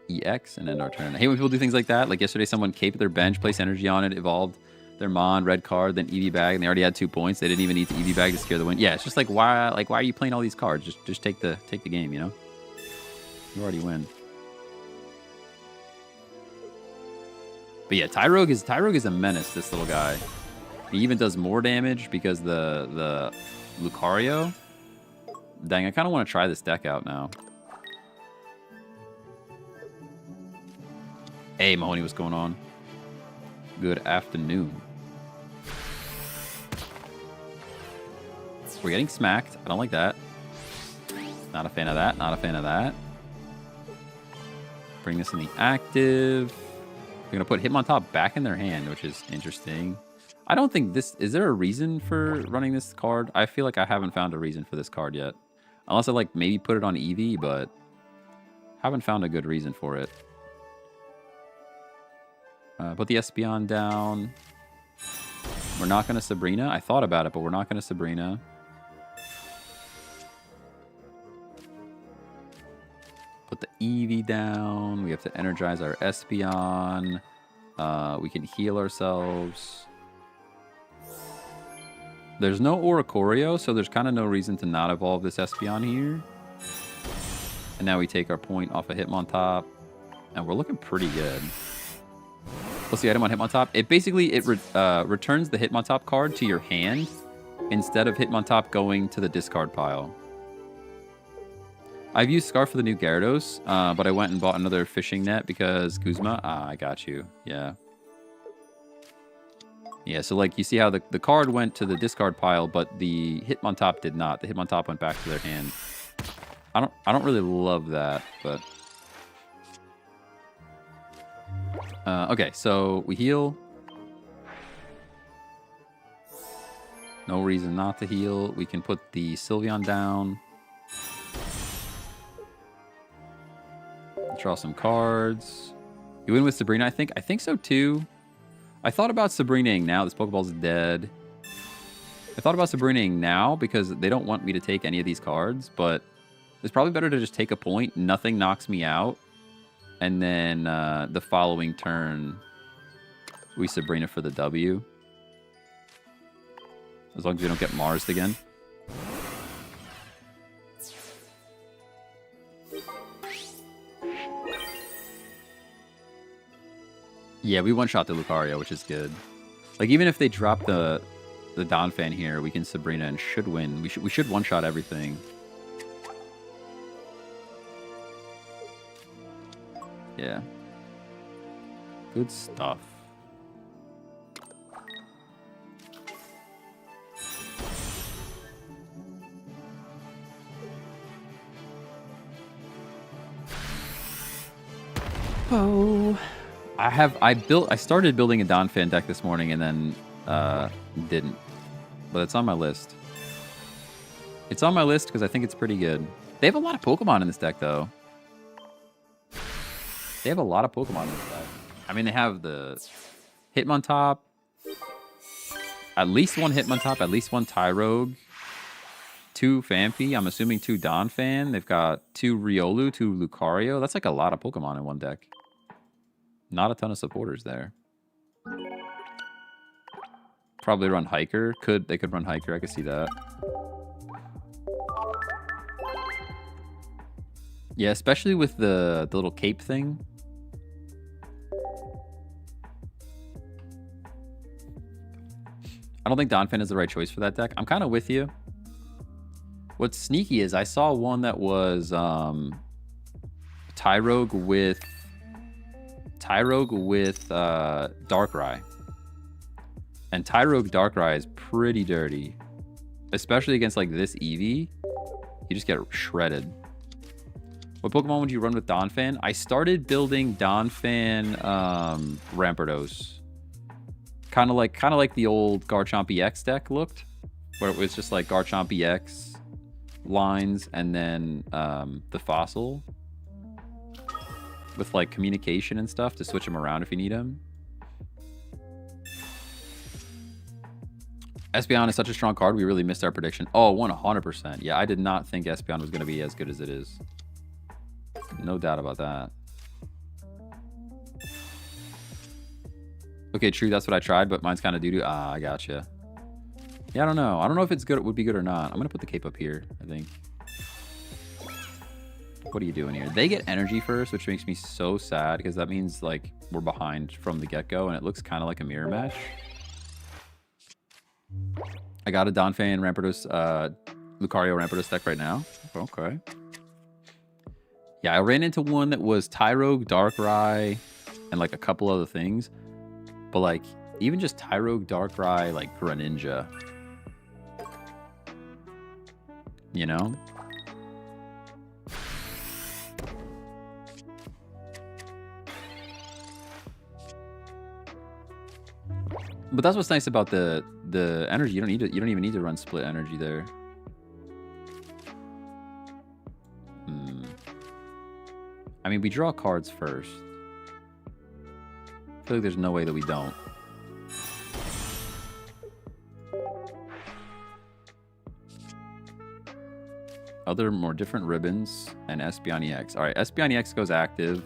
EX and end our turn. I hate when people do things like that. Like yesterday, someone caped their bench, placed energy on it, evolved their Mon, red card, then Eevee bag, and they already had 2 points. They didn't even need to Eevee bag to secure the win. Yeah, it's just like why are you playing all these cards? Just take the game, you know? You already win. But yeah, Tyrogue is a menace, this little guy. He even does more damage because the Lucario. Dang, I kind of want to try this deck out now. Hey, Mahoney, what's going on? Good afternoon. We're getting smacked. I don't like that. Not a fan of that. Bring this in the active. We're going to put Hitmontop back in their hand, which is interesting. I don't think this... Is there a reason for running this card? I feel like I haven't found a reason for this card yet. Unless I, like, maybe put it on Eevee, but... haven't found a good reason for it. Put the Espeon down. We're not going to Sabrina. I thought about it, but we're not going to Sabrina. Put the Eevee down. We have to energize our Espeon. We can heal ourselves. There's no Oricorio, so there's kind of no reason to not evolve this Espeon here. And now we take our point off of Hitmontop. And we're looking pretty good. What's the item on Hitmontop? It basically returns the Hitmontop card to your hand instead of Hitmontop going to the discard pile. I've used Scarf for the new Gyarados, but I went and bought another fishing net because Guzma. Ah, I got you. Yeah. Yeah, so like you see how the card went to the discard pile, but the Hitmontop did not. The Hitmontop went back to their hand. I don't really love that, but... okay, so we heal. No reason not to heal. We can put the Sylveon down. Draw some cards. You win with Sabrina, I think. I think so, too. I thought about Sabrinaing now. This Pokeball's dead. I thought about Sabrinaing now because they don't want me to take any of these cards, but it's probably better to just take a point. Nothing knocks me out. And then the following turn, we Sabrina for the W. As long as we don't get Mars again. Yeah, we one-shot the Lucario, which is good. Like, even if they drop the Donphan here, we can Sabrina and should win. We should one-shot everything. Yeah. Good stuff. Oh. I started building a Donphan deck this morning and then didn't. But it's on my list. It's on my list because I think it's pretty good. They have a lot of Pokemon in this deck, though. They have a lot of Pokemon in this deck. I mean, they have the Hitmontop. At least one Hitmontop, at least one Tyrogue. 2 Phanpy, I'm assuming 2 Donphan. They've got 2 Riolu, 2 Lucario. That's like a lot of Pokemon in one deck. Not a ton of supporters there. Probably run Hiker. They could run Hiker. I could see that. Yeah, especially with the little cape thing. I don't think Donphan is the right choice for that deck. I'm kind of with you. What's sneaky is I saw one that was Tyrogue with Darkrai. And Tyrogue Darkrai is pretty dirty. Especially against like this Eevee. You just get shredded. What Pokemon would you run with Donphan? I started building Donphan Rampardos. Kind of like the old Garchomp EX deck looked. Where it was just like Garchomp EX lines and then the Fossil. With like communication and stuff to switch them around if you need them. Espeon is such a strong card. We really missed our prediction. Oh, 100%. Yeah, I did not think Espeon was going to be as good as it is. No doubt about that. Okay, true. That's what I tried, but mine's kind of doo-doo. Ah, I gotcha. Yeah, I don't know. I don't know if it's good. It would be good or not. I'm going to put the cape up here, I think. What are you doing here? They get energy first, which makes me so sad because that means like we're behind from the get-go and it looks kind of like a mirror match. I got a Donphan Rampardos, Lucario Rampardos deck right now. Okay. Yeah, I ran into one that was Tyrogue, Darkrai, and like a couple other things. But like, even just Tyrogue, Darkrai, like Greninja. You know? But that's what's nice about the energy. You don't even need to run split energy there. I mean, we draw cards first. I feel like there's no way that we don't. Other more different ribbons and Espeon EX. All right, Espeon EX goes active.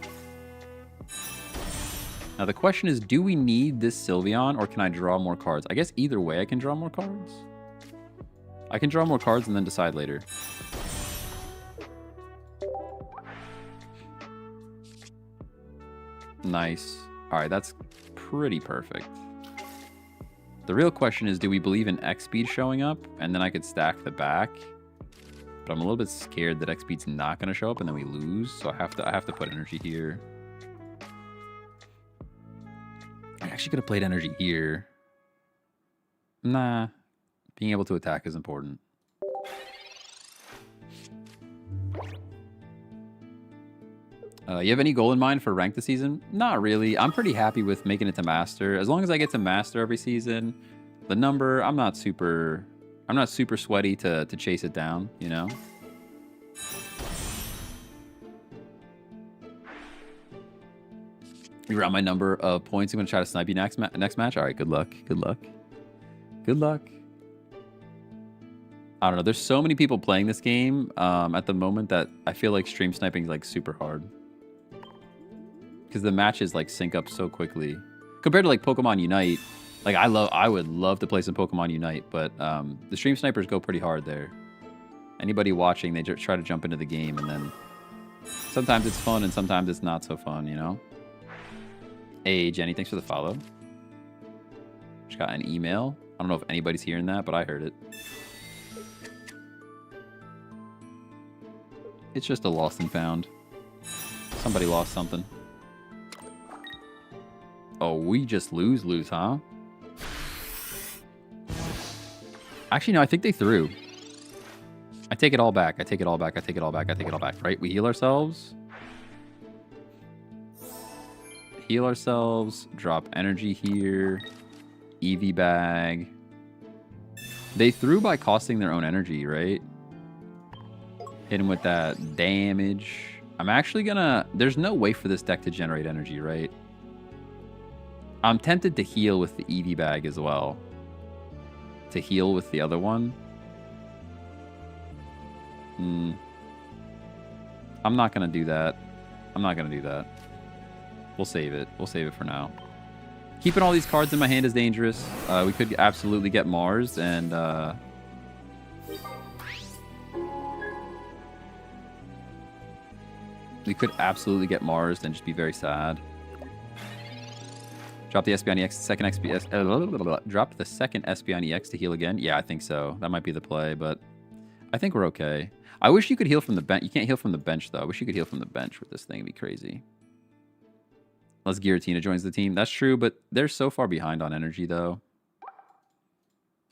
Now the question is, do we need this Sylveon or can I draw more cards? I guess either way I can draw more cards. I can draw more cards and then decide later. Nice. All right, that's pretty perfect. The real question is, do we believe in X-Speed showing up? And then I could stack the back. But I'm a little bit scared that X-Speed's not going to show up and then we lose. So I have to put energy here. I actually could have played energy here. Nah. Being able to attack is important. You have any goal in mind for rank this season? Not really. I'm pretty happy with making it to master. As long as I get to master every season, the number, I'm not super sweaty to chase it down, you know? You're on my number of points. I'm going to try to snipe you next match. All right, good luck. Good luck. Good luck. I don't know. There's so many people playing this game at the moment that I feel like stream sniping is like super hard. because the matches like sync up so quickly compared to like Pokemon Unite. Like I would love to play some Pokemon Unite, but the stream snipers go pretty hard there. Anybody watching, they just try to jump into the game, and then sometimes it's fun and sometimes it's not so fun, you know? Hey, Jenny, thanks for the follow. Just got an email. I don't know if anybody's hearing that, but I heard it. It's just a lost and found. Somebody lost something. Oh, we just lose, huh? Actually, no, I think they threw. I take it all back. I take it all back. I take it all back. I take it all back. Right? We heal ourselves. Heal ourselves. Drop energy here. EV bag. They threw by costing their own energy, right? Hit him with that damage. I'm actually gonna... There's no way for this deck to generate energy, right? I'm tempted to heal with the EV bag as well. To heal with the other one. I'm not gonna do that. I'm not gonna do that. We'll save it. We'll save it for now. Keeping all these cards in my hand is dangerous. We could absolutely get Mars, and we could absolutely get Mars and just be very sad. Drop the SP on EX, second XP, drop the second SP on EX to heal again. Yeah, I think so. That might be the play, but I think we're okay. I wish you could heal from the bench. You can't heal from the bench, though. I wish you could heal from the bench with this thing. It'd be crazy. Unless Giratina joins the team. That's true, but they're so far behind on energy, though.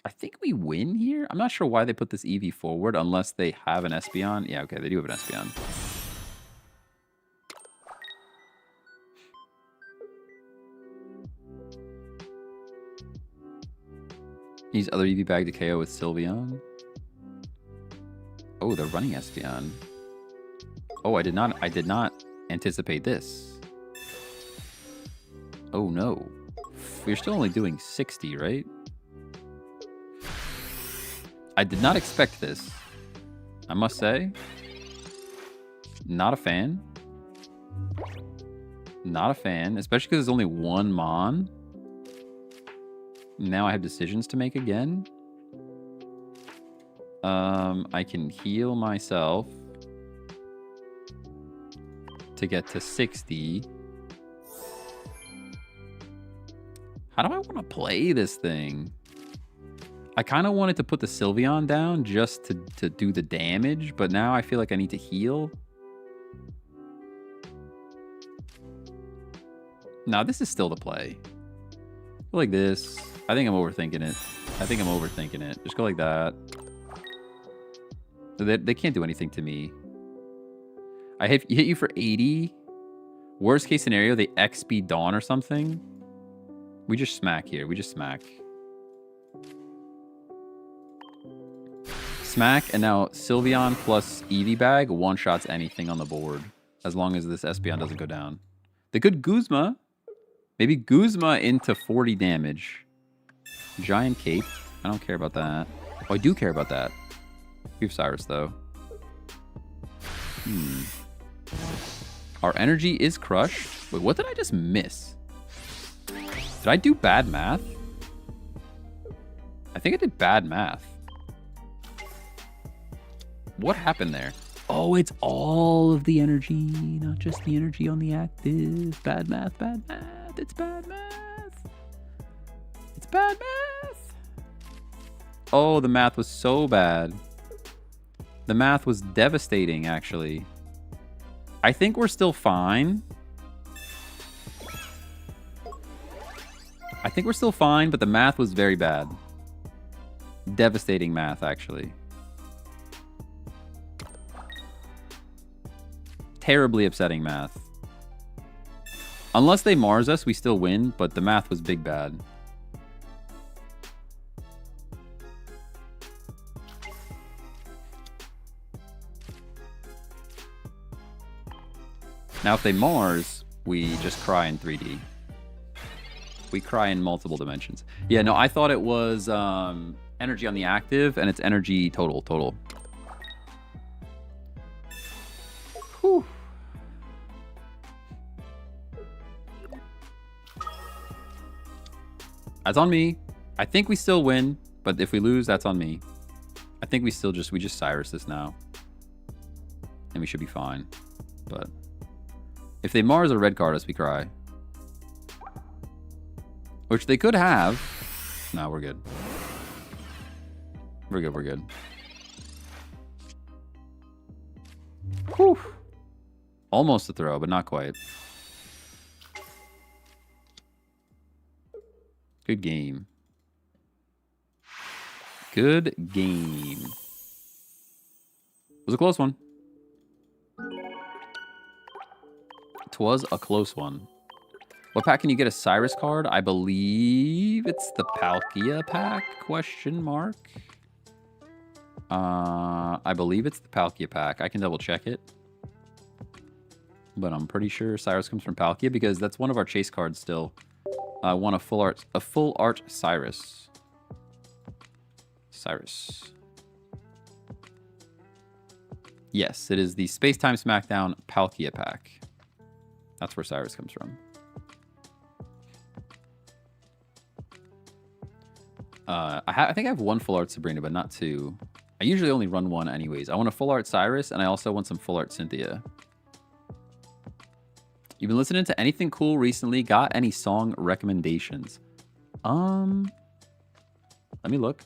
I think we win here. I'm not sure why they put this EV forward unless they have an Espeon. Yeah, okay, they do have an Espeon. Use other EV bag to KO with Sylveon. Oh, they're running Espeon. Oh, I did not anticipate this. Oh no. We're still only doing 60, right? I did not expect this. I must say. Not a fan. Not a fan, especially because there's only one Mon. Now I have decisions to make again. I can heal myself to get to 60. How do I want to play this thing? I kind of wanted to put the Sylveon down just to do the damage, but now I feel like I need to heal. No, this is still the play. Go like this. I think I'm overthinking it. I think I'm overthinking it. Just go like that. They can't do anything to me. I hit you for 80. Worst case scenario, they XP Dawn or something. We just smack here. We just smack. Smack, and now Sylveon plus EV Bag one-shots anything on the board. As long as this Espeon doesn't go down. The good Guzma. Maybe Guzma into 40 damage. Giant Cape. I don't care about that. Oh, I do care about that. We have Cyrus, though. Our energy is crushed. Wait, what did I just miss? Did I do bad math? I think I did bad math. What happened there? Oh, it's all of the energy, not just the energy on the active. Bad math, bad math. It's bad math. It's bad math. Oh, the math was so bad. The math was devastating, actually. I think we're still fine. I think we're still fine, but the math was very bad. Devastating math, actually. Terribly upsetting math. Unless they Mars us, we still win, but the math was big bad. Now, if they Mars, we just cry in 3D. We cry in multiple dimensions. Yeah, no, I thought it was energy on the active, and it's energy total. Whew. That's on me. I think we still win, but if we lose, that's on me. I think we just Cyrus this now. And we should be fine. But if they Mars a red card us, we cry. Which they could have. No, we're good. We're good, we're good. Whew. Almost a throw, but not quite. Good game. Good game. It was a close one. It was a close one. What pack can you get a Cyrus card? I believe it's the Palkia pack, question mark. I believe it's the Palkia pack. I can double check it. But I'm pretty sure Cyrus comes from Palkia because that's one of our chase cards still. I want a full art Cyrus. Yes, it is the Space Time Smackdown Palkia pack. That's where Cyrus comes from. I think I have one full art Sabrina, but not two. I usually only run one anyways. I want a full art Cyrus, and I also want some full art Cynthia. You've been listening to anything cool recently? Got any song recommendations? Let me look.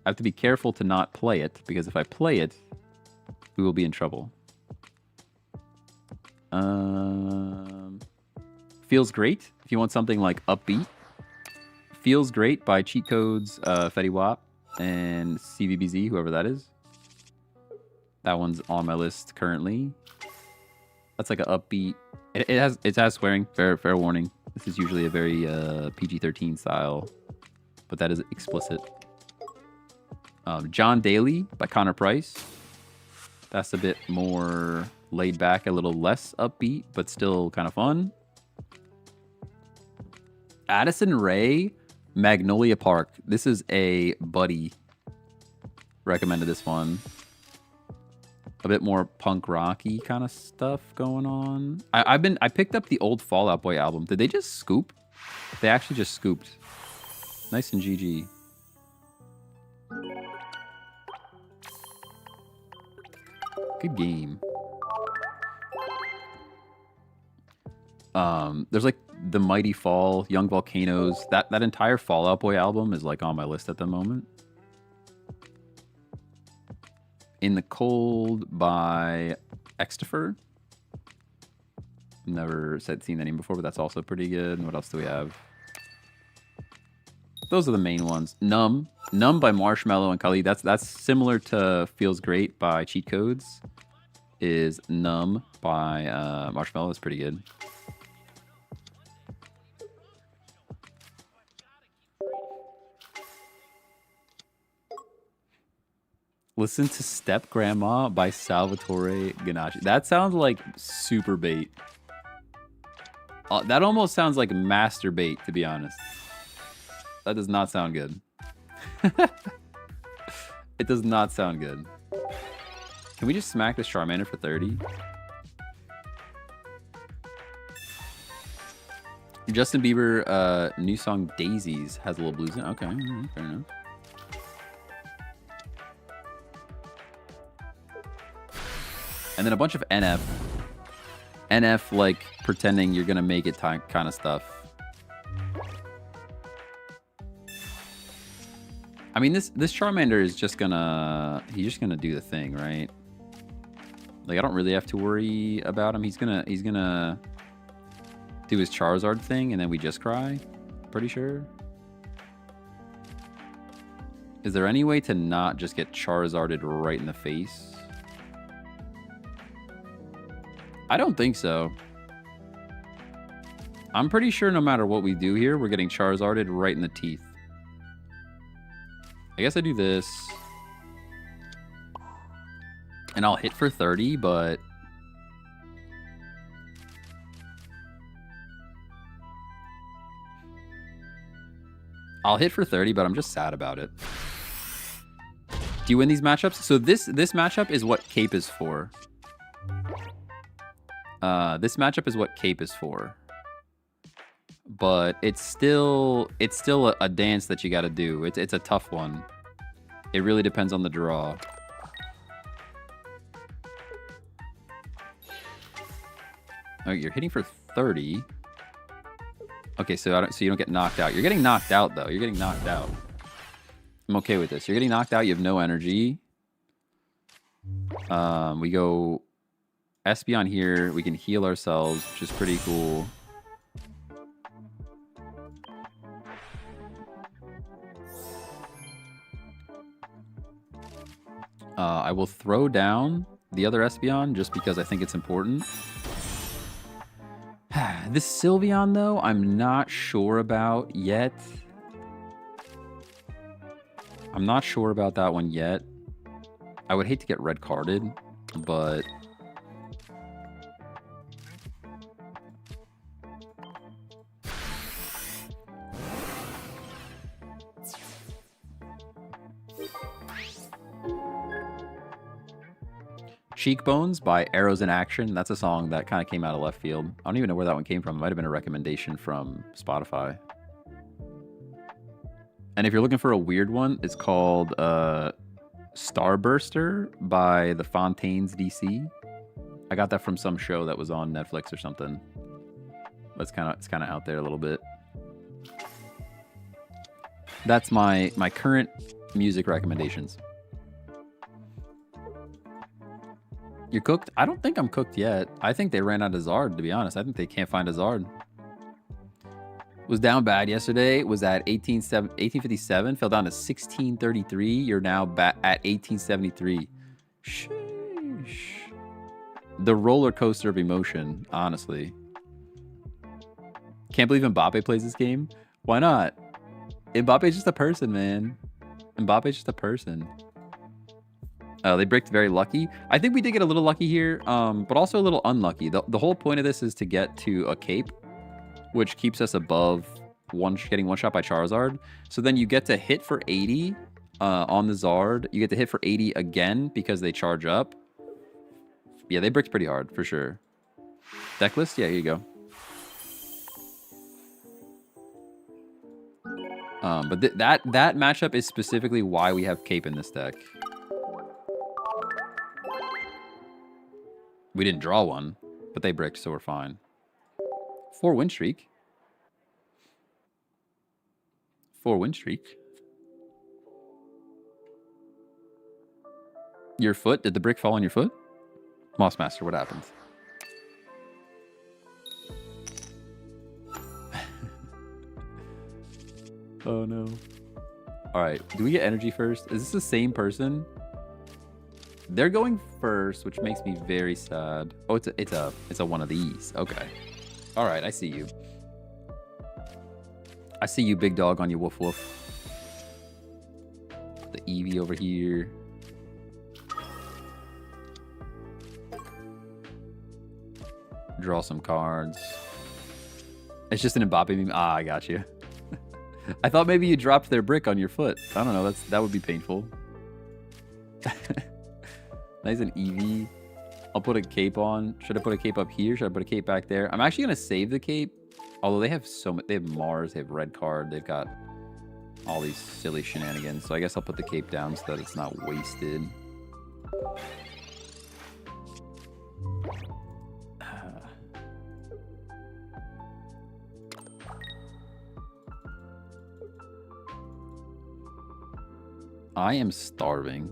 I have to be careful to not play it, because if I play it, we will be in trouble. Feels Great. If you want something like upbeat. Feels Great by Cheat Codes, Fetty Wap, and CVBZ, whoever that is. That one's on my list currently. That's like an upbeat. It has swearing. Fair warning. This is usually a very PG-13 style, but that is explicit. John Daly by Connor Price. That's a bit more laid back, a little less upbeat, but still kind of fun. Addison Rae, Magnolia Park. This is a buddy. Recommended this one. A bit more punk rocky kind of stuff going on. I picked up the old Fall Out Boy album. Did they just scoop? They actually just scooped. Nice and GG. Good game. There's like The Mighty Fall, Young Volcanoes. That entire Fall Out Boy album is like on my list at the moment. In the Cold by Extifer. Never seen that name before, but that's also pretty good. And what else do we have? Those are the main ones. Numb by Marshmello and Khalid. That's similar to Feels Great by Cheat Codes. Is Numb by Marshmello. That's pretty good. Listen to Step Grandma by Salvatore Ganacci. That sounds like super bait. That almost sounds like masturbate, to be honest. That does not sound good. It does not sound good. Can we just smack this Charmander for 30? Justin Bieber, new song Daisies has a little blues in it. Okay, fair enough. And then a bunch of NF. NF, like, pretending you're gonna make it kind of stuff. I mean, this Charmander is just gonna... He's just gonna do the thing, right? Like, I don't really have to worry about him. He's gonna do his Charizard thing, and then we just cry. Pretty sure. Is there any way to not just get Charizarded right in the face? I don't think so. I'm pretty sure no matter what we do here, we're getting Charizarded right in the teeth. I guess I do this. And I'll hit for 30, but... I'll hit for 30, but I'm just sad about it. Do you win these matchups? So this matchup is what Cape is for. This matchup is what Cape is for. but it's still a dance that you got to do. It's a tough one. It really depends on the draw. Oh, you're hitting for 30. Okay, so you don't get knocked out. You're getting knocked out though. You're getting knocked out. I'm okay with this. You're getting knocked out. You have no energy. We go Espeon here. We can heal ourselves, which is pretty cool. I will throw down the other Espeon just because I think it's important. This Sylveon, though, I'm not sure about yet. I'm not sure about that one yet. I would hate to get red carded, but... Cheekbones by Arrows in Action. That's a song that kind of came out of left field. I don't even know where that one came from. It might have been a recommendation from Spotify. And if you're looking for a weird one, it's called Starburster by the Fontaines DC. I got that from some show that was on Netflix or something. But it's kind of out there a little bit. That's my current music recommendations. You're cooked? I don't think I'm cooked yet. I think they ran out of Zard, to be honest. I think they can't find a Zard. Was down bad yesterday. Was at 1857. Fell down to 1633. You're now back at 1873. Sheesh. The roller coaster of emotion, honestly. Can't believe Mbappe plays this game. Why not? Mbappe's just a person, man. Mbappe's just a person. They bricked very lucky. I think we did get a little lucky here, but also a little unlucky. The whole point of this is to get to a cape, which keeps us above getting one shot by Charizard. So then you get to hit for 80 on the Zard. You get to hit for 80 again because they charge up. Yeah, they bricked pretty hard for sure. Deck list? Yeah, here you go. But that matchup is specifically why we have cape in this deck. We didn't draw one, but they bricked, so we're fine. 4-win streak. 4-win streak. Your foot? Did the brick fall on your foot? Mossmaster, what happened? Oh no. Alright, do we get energy first? Is this the same person? They're going first, which makes me very sad. Oh, it's a one of these. Okay. All right, I see you. I see you, big dog, on your woof woof. The Eevee over here. Draw some cards. It's just an Mbappe meme. Ah, I got you. I thought maybe you dropped their brick on your foot. I don't know. That would be painful. Nice and Eevee. I'll put a cape on. Should I put a cape up here? Should I put a cape back there? I'm actually gonna save the cape. Although they have so much. They have Mars. They have Red Card. They've got all these silly shenanigans. So I guess I'll put the cape down so that it's not wasted. I am starving.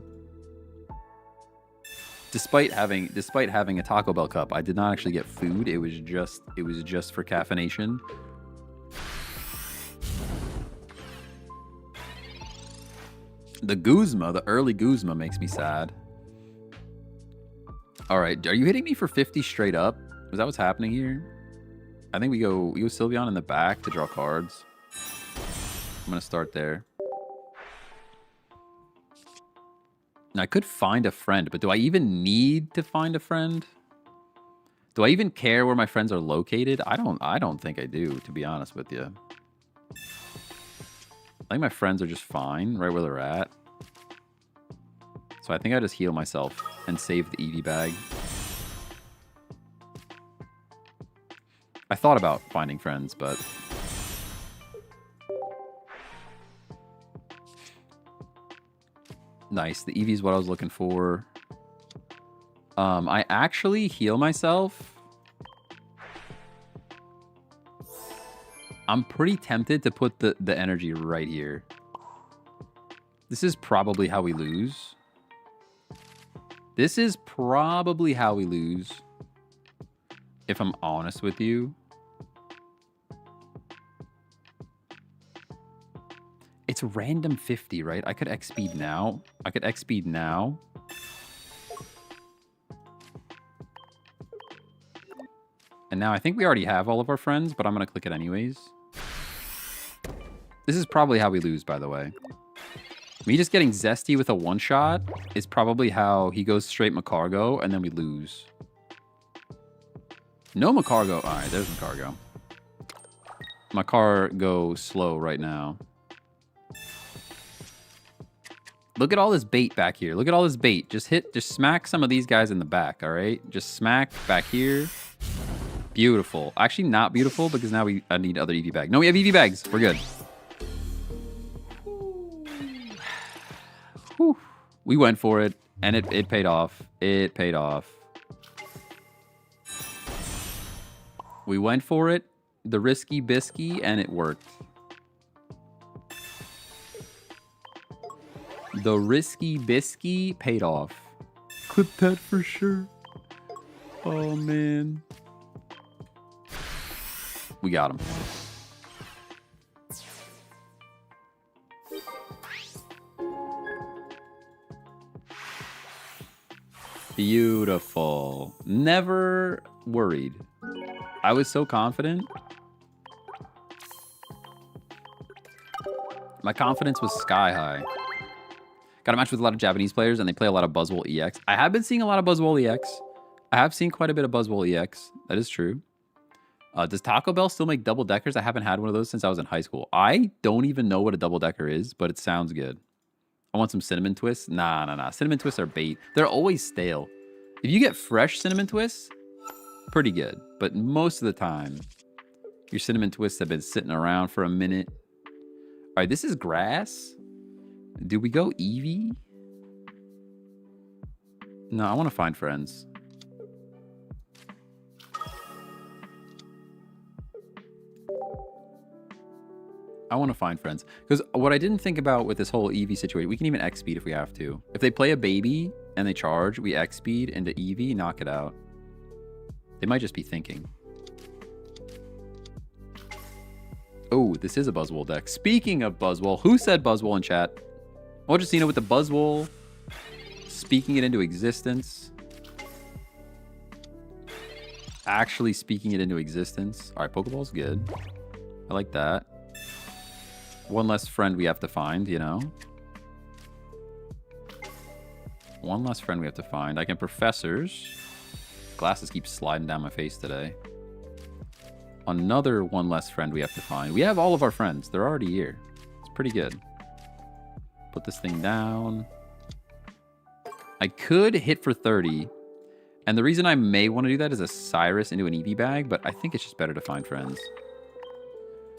Despite having a Taco Bell cup, I did not actually get food. It was just for caffeination. The Guzma, the early Guzma makes me sad. All right, are you hitting me for 50 straight up? Is that what's happening here? I think we go Sylveon in the back to draw cards. I'm gonna start there. I could find a friend, but do I even need to find a friend? Do I even care where my friends are located? I don't think I do, to be honest with you. I think my friends are just fine right where they're at. So I think I just heal myself and save the Eevee bag. I thought about finding friends, but Nice. The Eevee is what I was looking for. I actually heal myself. I'm pretty tempted to put the energy right here. This is probably how we lose. This is probably how we lose. If I'm honest with you. It's random 50, right? I could X speed now. I could X speed now. And now I think we already have all of our friends, but I'm going to click it anyways. This is probably how we lose, by the way. Me just getting Zesty with a one-shot is probably how he goes straight Macargo, and then we lose. No Macargo. All right, there's Macargo. Macargo slow right now. Look at all this bait back here. Look at all this bait. Just smack some of these guys in the back, all right? Just smack back here. Beautiful. Actually, not beautiful because now I need other EV bags. No, we have EV bags. We're good. Whew. We went for it, and it paid off. It paid off. We went for it, the risky bisky, and it worked. The risky bisky paid off. Clip that for sure. Oh, man. We got him. Beautiful. Never worried. I was so confident. My confidence was sky high. Got a match with a lot of Japanese players, and they play a lot of Buzzwole EX. I have been seeing a lot of Buzzwole EX. I have seen quite a bit of Buzzwole EX. That is true. Does Taco Bell still make double deckers? I haven't had one of those since I was in high school. I don't even know what a double decker is, but it sounds good. I want some cinnamon twists. Nah. Cinnamon twists are bait. They're always stale. If you get fresh cinnamon twists, pretty good. But most of the time, your cinnamon twists have been sitting around for a minute. All right, this is grass. Do we go Eevee? No, I want to find friends. I want to find friends. Because what I didn't think about with this whole Eevee situation, we can even X speed if we have to. If they play a baby and they charge, we X speed into Eevee, knock it out. They might just be thinking. Oh, this is a Buzzwole deck. Speaking of Buzzwole, who said Buzzwole in chat? Mojacino with the Buzzwole. Speaking it into existence. Actually speaking it into existence. All right, Pokeball's good. I like that. One less friend we have to find, you know? One less friend we have to find. I can Professors. Glasses keep sliding down my face today. Another one less friend we have to find. We have all of our friends. They're already here. It's pretty good. Put this thing down. I could hit for 30. And the reason I may want to do that is a Cyrus into an Eevee bag, but I think it's just better to find friends.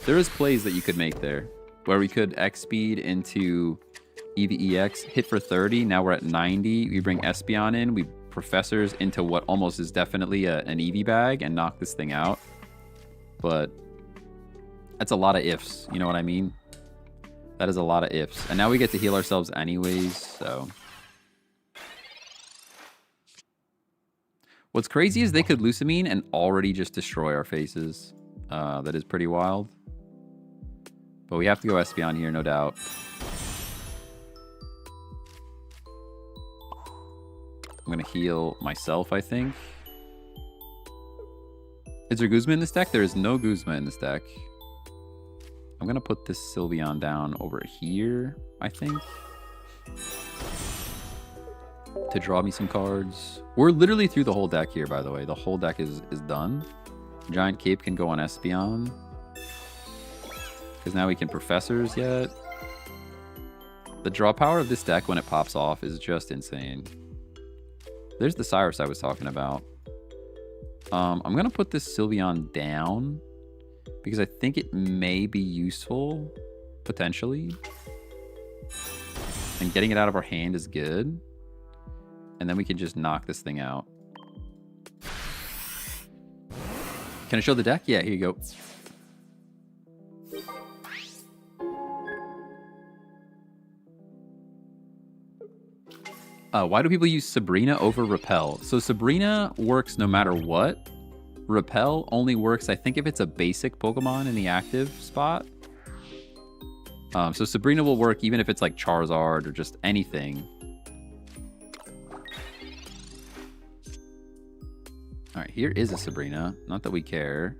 There is plays that you could make there, where we could X speed into Eevee EX, hit for 30. Now we're at 90. We bring Espeon in. We Professors into what almost is definitely an Eevee bag and knock this thing out. But that's a lot of ifs. You know what I mean? That is a lot of ifs. And now we get to heal ourselves anyways, so. What's crazy is they could Lucamine and already just destroy our faces. That is pretty wild. But we have to go Espeon here, no doubt. I'm going to heal myself, I think. Is there Guzma in this deck? There is no Guzma in this deck. I'm going to put this Sylveon down over here, I think. To draw me some cards. We're literally through the whole deck here, by the way. The whole deck is done. Giant Cape can go on Espeon. Because now we can Professors yet. The draw power of this deck when it pops off is just insane. There's the Cyrus I was talking about. I'm going to put this Sylveon down. Because I think it may be useful. Potentially. And getting it out of our hand is good. And then we can just knock this thing out. Can I show the deck? Yeah, here you go. Why do people use Sabrina over Repel? So Sabrina works no matter what. Repel only works, I think, if it's a basic Pokemon in the active spot. So Sabrina will work even if it's like Charizard or just anything. Alright, here is a Sabrina. Not that we care.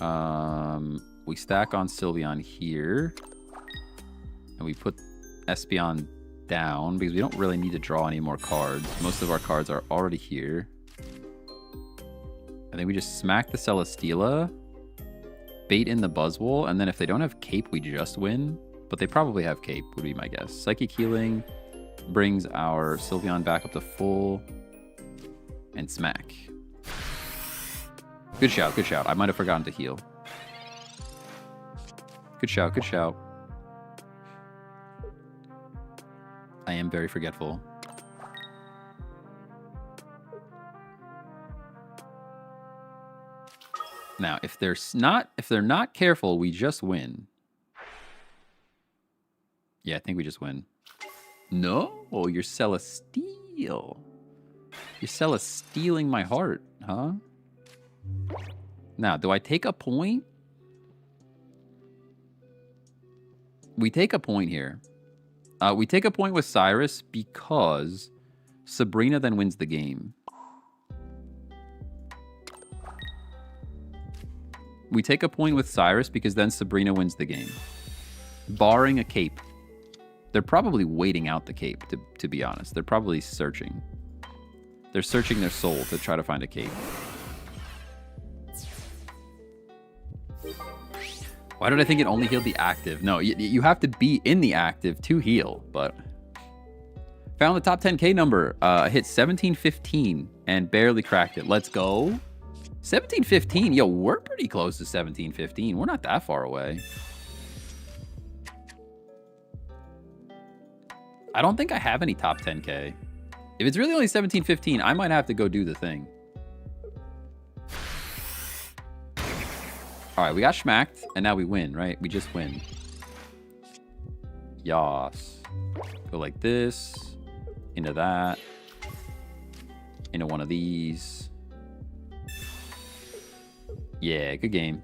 We stack on Sylveon here. And we put Espeon down because we don't really need to draw any more cards. Most of our cards are already here. I think we just smack the Celesteela, bait in the Buzzwole, and then if they don't have Cape, we just win. But they probably have Cape, would be my guess. Psychic Healing brings our Sylveon back up to full, and smack. Good shout, good shout. I might have forgotten to heal. Good shout, good shout. I am very forgetful. Now, if they're not careful, we just win. Yeah, I think we just win. No, you're Celesteal. You're Celestealing my heart, huh? Now, do I take a point? We take a point here. We take a point with Cyrus because Sabrina then wins the game. We take a point with Cyrus because then Sabrina wins the game. Barring a Cape. They're probably waiting out the Cape, to be honest. They're probably searching. They're searching their soul to try to find a Cape. Why did I think it only healed the active? No, you have to be in the active to heal, but... Found the top 10K number. Hit 1715 and barely cracked it. Let's go. 1715. Yo, we're pretty close to 1715. We're not that far away. I don't think I have any top 10K. If it's really only 1715, I might have to go do the thing. All right, we got schmacked, and now we win, right? We just win. Yas. Go like this. Into that. Into one of these. Yeah, good game.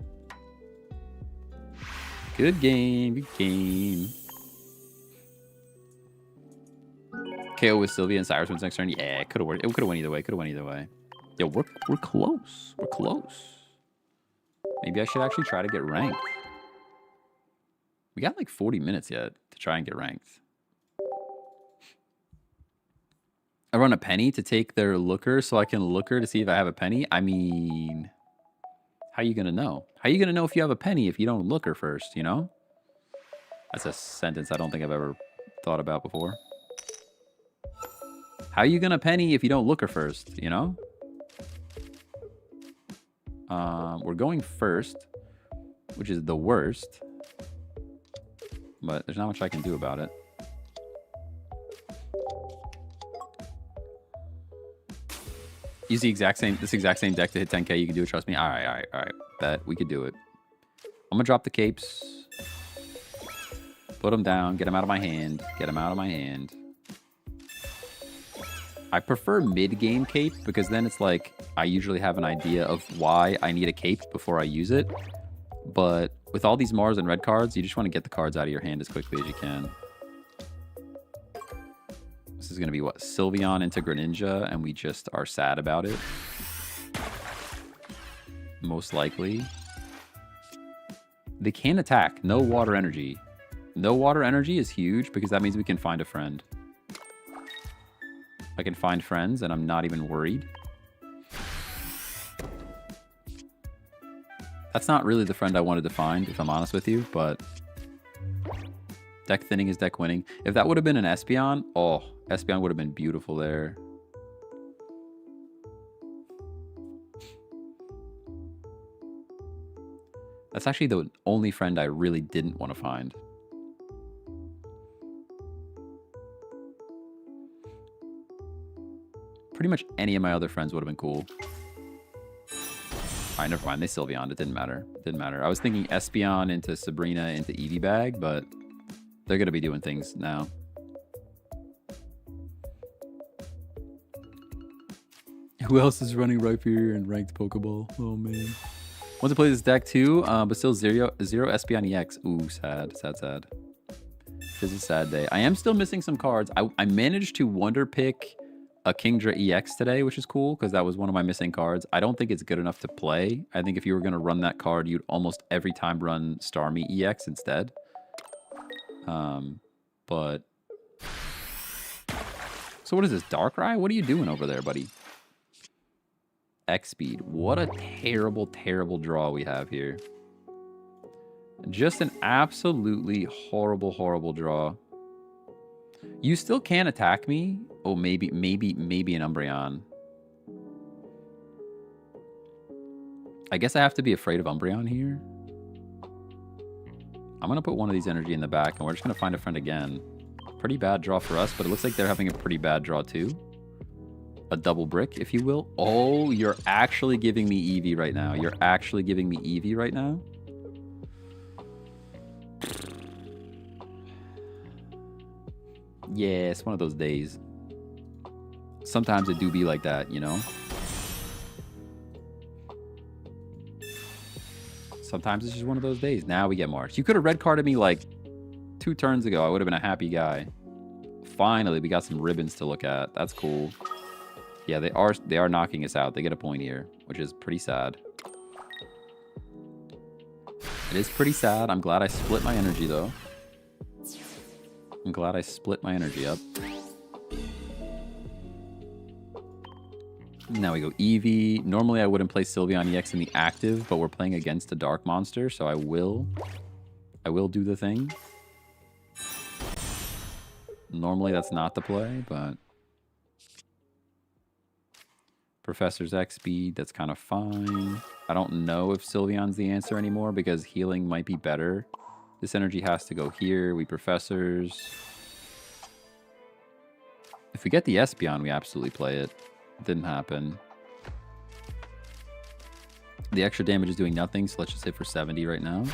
Good game, good game. KO with Sylvia and Cyrus wins next turn. Yeah, it could have worked. It could have went either way. Could have went either way. Yo, we're close. We're close. Maybe I should actually try to get ranked. We got like 40 minutes yet to try and get ranked. I run a penny to take their looker so I can looker to see if I have a penny. I mean, how you gonna know? How you gonna know if you have a penny if you don't looker first, you know? That's a sentence I don't think I've ever thought about before. How you gonna penny if you don't looker first, you know? We're going first, which is the worst. But there's not much I can do about it. Use this exact same deck to hit 10K. You can do it, trust me. All right. Bet we could do it. I'm gonna drop the capes. Put them down. Get them out of my hand. Get them out of my hand. I prefer mid-game cape because then it's like I usually have an idea of why I need a cape before I use it. But with all these Mars and red cards, you just want to get the cards out of your hand as quickly as you can. This is going to be what? Sylveon into Greninja, and we just are sad about it. Most likely. They can attack. No water energy. No water energy is huge because that means we can find a friend. I can find friends, and I'm not even worried. That's not really the friend I wanted to find, if I'm honest with you, but... Deck thinning is deck winning. If that would have been an Espeon, oh, Espeon would have been beautiful there. That's actually the only friend I really didn't want to find. Pretty much any of my other friends would have been cool. Alright, never mind. They Sylveon. It didn't matter. It didn't matter. I was thinking Espeon into Sabrina into Eevee bag, but they're going to be doing things now. Who else is running Rhyperior and ranked Pokeball? Oh, man. Want to play this deck too, but still zero Espeon EX. Ooh, sad. Sad, sad. This is a sad day. I am still missing some cards. I managed to Wonder Pick a Kingdra EX today, which is cool because that was one of my missing cards. I don't think it's good enough to play. I think if you were going to run that card, you'd almost every time run Starmie EX instead. But... So what is this, Darkrai? What are you doing over there, buddy? X-Speed. What a terrible, terrible draw we have here. Just an absolutely horrible, horrible draw. You still can't attack me. Oh, maybe an Umbreon. I guess I have to be afraid of Umbreon here. I'm going to put one of these energy in the back, and we're just going to find a friend again. Pretty bad draw for us, but it looks like they're having a pretty bad draw too. A double brick, if you will. Oh, you're actually giving me Eevee right now. You're actually giving me Eevee right now. Yeah, it's one of those days. Sometimes it do be like that, you know? Sometimes it's just one of those days. Now we get March. You could have red carded me like 2 turns ago. I would have been a happy guy. Finally, we got some ribbons to look at. That's cool. Yeah, they are knocking us out. They get a point here, which is pretty sad. It is pretty sad. I'm glad I split my energy, though. I'm glad I split my energy up. Now we go Eevee. Normally, I wouldn't play Sylveon EX in the active, but we're playing against a dark monster, so I will do the thing. Normally, that's not the play, but... Professor's X-Speed, that's kind of fine. I don't know if Sylveon's the answer anymore because healing might be better. This energy has to go here. We Professors. If we get the Espeon, we absolutely play it. It didn't happen. The extra damage is doing nothing, so let's just hit for 70 right now.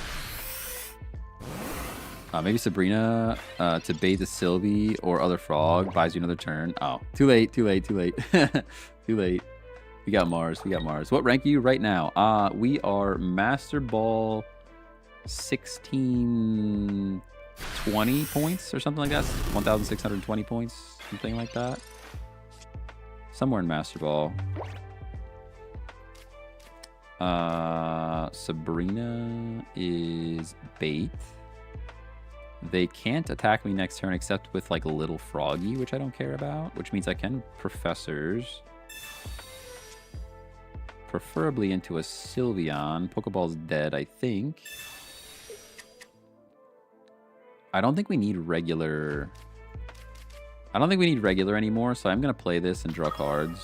Maybe Sabrina to bait the Sylvie or other frog buys you another turn. Oh, too late, too late, too late. Too late. We got Mars, we got Mars. What rank are you right now? We are Master Ball 1620 points or something like that. 1,620 points, something like that. Somewhere in Master Ball. Sabrina is bait. They can't attack me next turn except with like a little Froggy, which I don't care about, which means I can Professors. Preferably into a Sylveon. Pokeball's dead, I think. I don't think we need regular... I don't think we need regular anymore, so I'm going to play this and draw cards.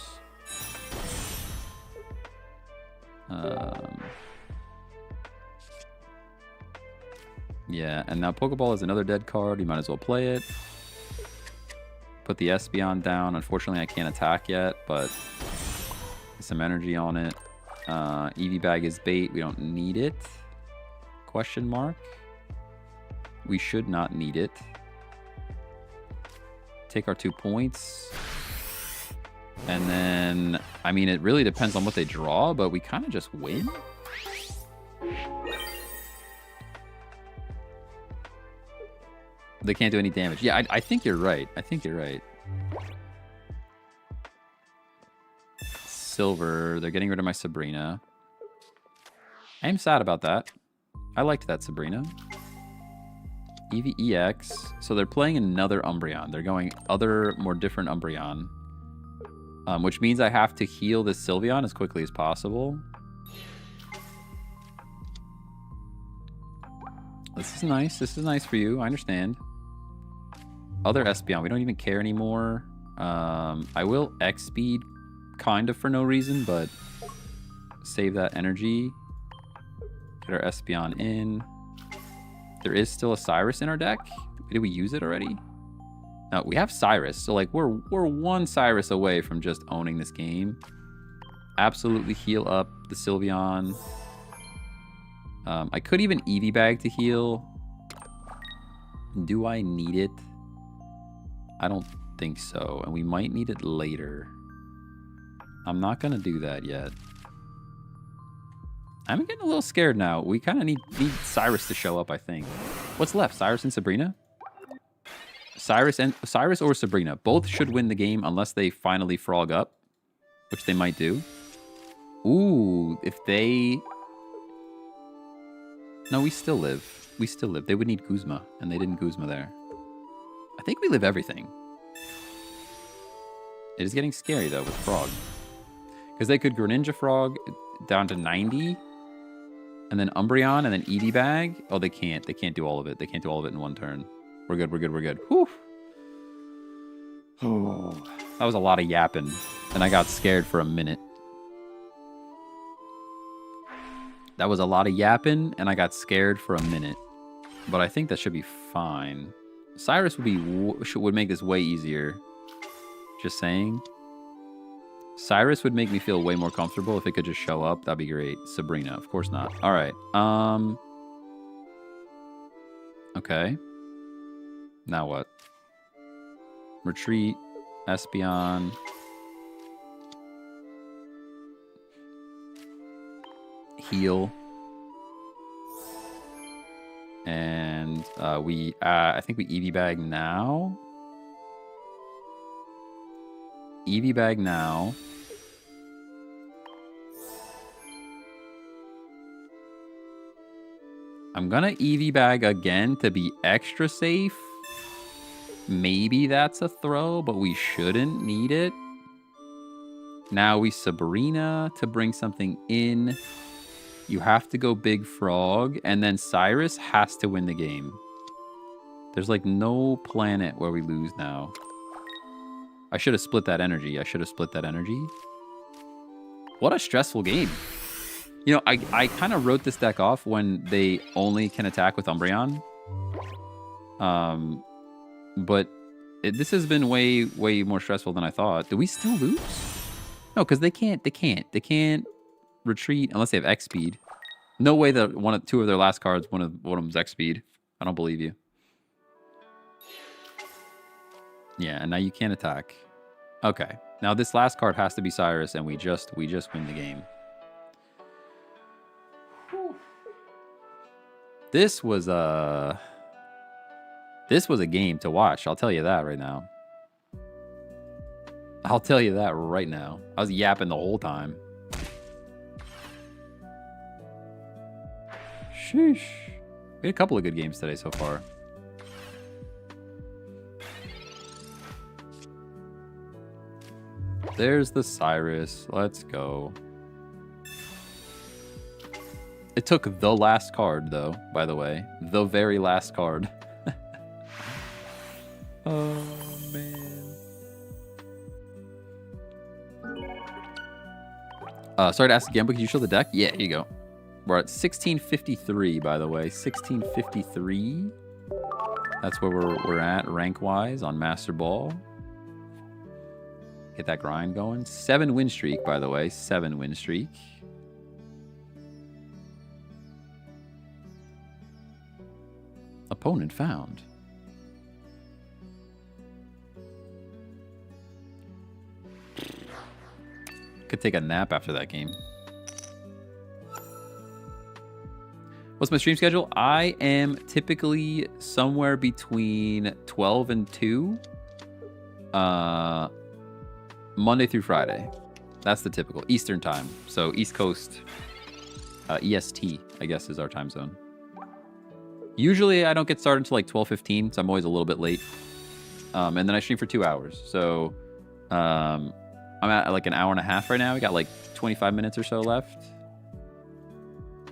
Yeah, and now Pokeball is another dead card. You might as well play it. Put the Espeon down. Unfortunately, I can't attack yet, but some energy on it. Eevee bag is bait. We don't need it. Question mark. We should not need it. Take our 2 points. And then, I mean, it really depends on what they draw, but we kind of just win. They can't do any damage. Yeah, I think you're right. I think you're right. Silver. They're getting rid of my Sabrina. I am sad about that. I liked that Sabrina. Eevee EX. So they're playing another Umbreon. They're going other, more different Umbreon. Which means I have to heal this Sylveon as quickly as possible. This is nice. This is nice for you. I understand. Other Espeon. We don't even care anymore. I will X-Speed kind of for no reason, but save that energy. Get our Espeon in. There is still a Cyrus in our deck. Did we use it already? We have Cyrus, so like we're one Cyrus away from just owning this game. Absolutely heal up the Sylveon. I could even Eevee bag to heal. Do I need it? I don't think so, and we might need it later. I'm not gonna do that yet. I'm getting a little scared now. We kind of need Cyrus to show up, I think. What's left? Cyrus and Sabrina? Cyrus or Sabrina. Both should win the game unless they finally frog up, which they might do. Ooh, if they... No, we still live. We still live. They would need Guzma, and they didn't Guzma there. I think we live everything. It is getting scary, though, with Frog. Because they could Greninja Frog down to 90, and then Umbreon, and then Eevee bag. Oh, they can't. They can't do all of it. They can't do all of it in one turn. We're good, we're good, we're good. Whew. Oh, that was a lot of yapping, and I got scared for a minute. That was a lot of yapping, and I got scared for a minute. But I think that should be fine. Cyrus would make this way easier. Just saying. Cyrus would make me feel way more comfortable if it could just show up. That'd be great. Sabrina, of course not. All right. Okay. Now what? Retreat. Espeon. Heal. And I think we Eevee bag now. Eevee bag now. I'm gonna Eevee bag again to be extra safe. Maybe that's a throw, but we shouldn't need it. Now we Sabrina to bring something in. You have to go Big Frog, and then Cyrus has to win the game. There's like no planet where we lose now. I should have split that energy. I should have split that energy. What a stressful game. You know, I kind of wrote this deck off when they only can attack with Umbreon. But this has been way more stressful than I thought. Do we still lose? No, because they can't retreat unless they have X speed. No way that two of their last cards, one of them's X speed. I don't believe you. Yeah, and now you can't attack. Okay. Now this last card has to be Cyrus, and we just win the game. This was a game to watch. I'll tell you that right now. I'll tell you that right now. I was yapping the whole time. Sheesh. We had a couple of good games today so far. There's the Cyrus. Let's go. It took the last card, though, by the way. The very last card. Oh, man. Sorry to ask again, but could you show the deck? Yeah, here you go. We're at 1653, by the way. 1653. That's where we're at rank-wise on Master Ball. Get that grind going. 7 win streak, by the way. 7 win streak. Opponent found. Could take a nap after that game. What's my stream schedule? I am typically somewhere between 12 and 2. Monday through Friday. That's the typical Eastern time. So East Coast, EST, I guess, is our time zone. Usually I don't get started until like 12:15, so I'm always a little bit late. And then I stream for 2 hours. So I'm at like an hour and a half right now. We got like 25 minutes or so left.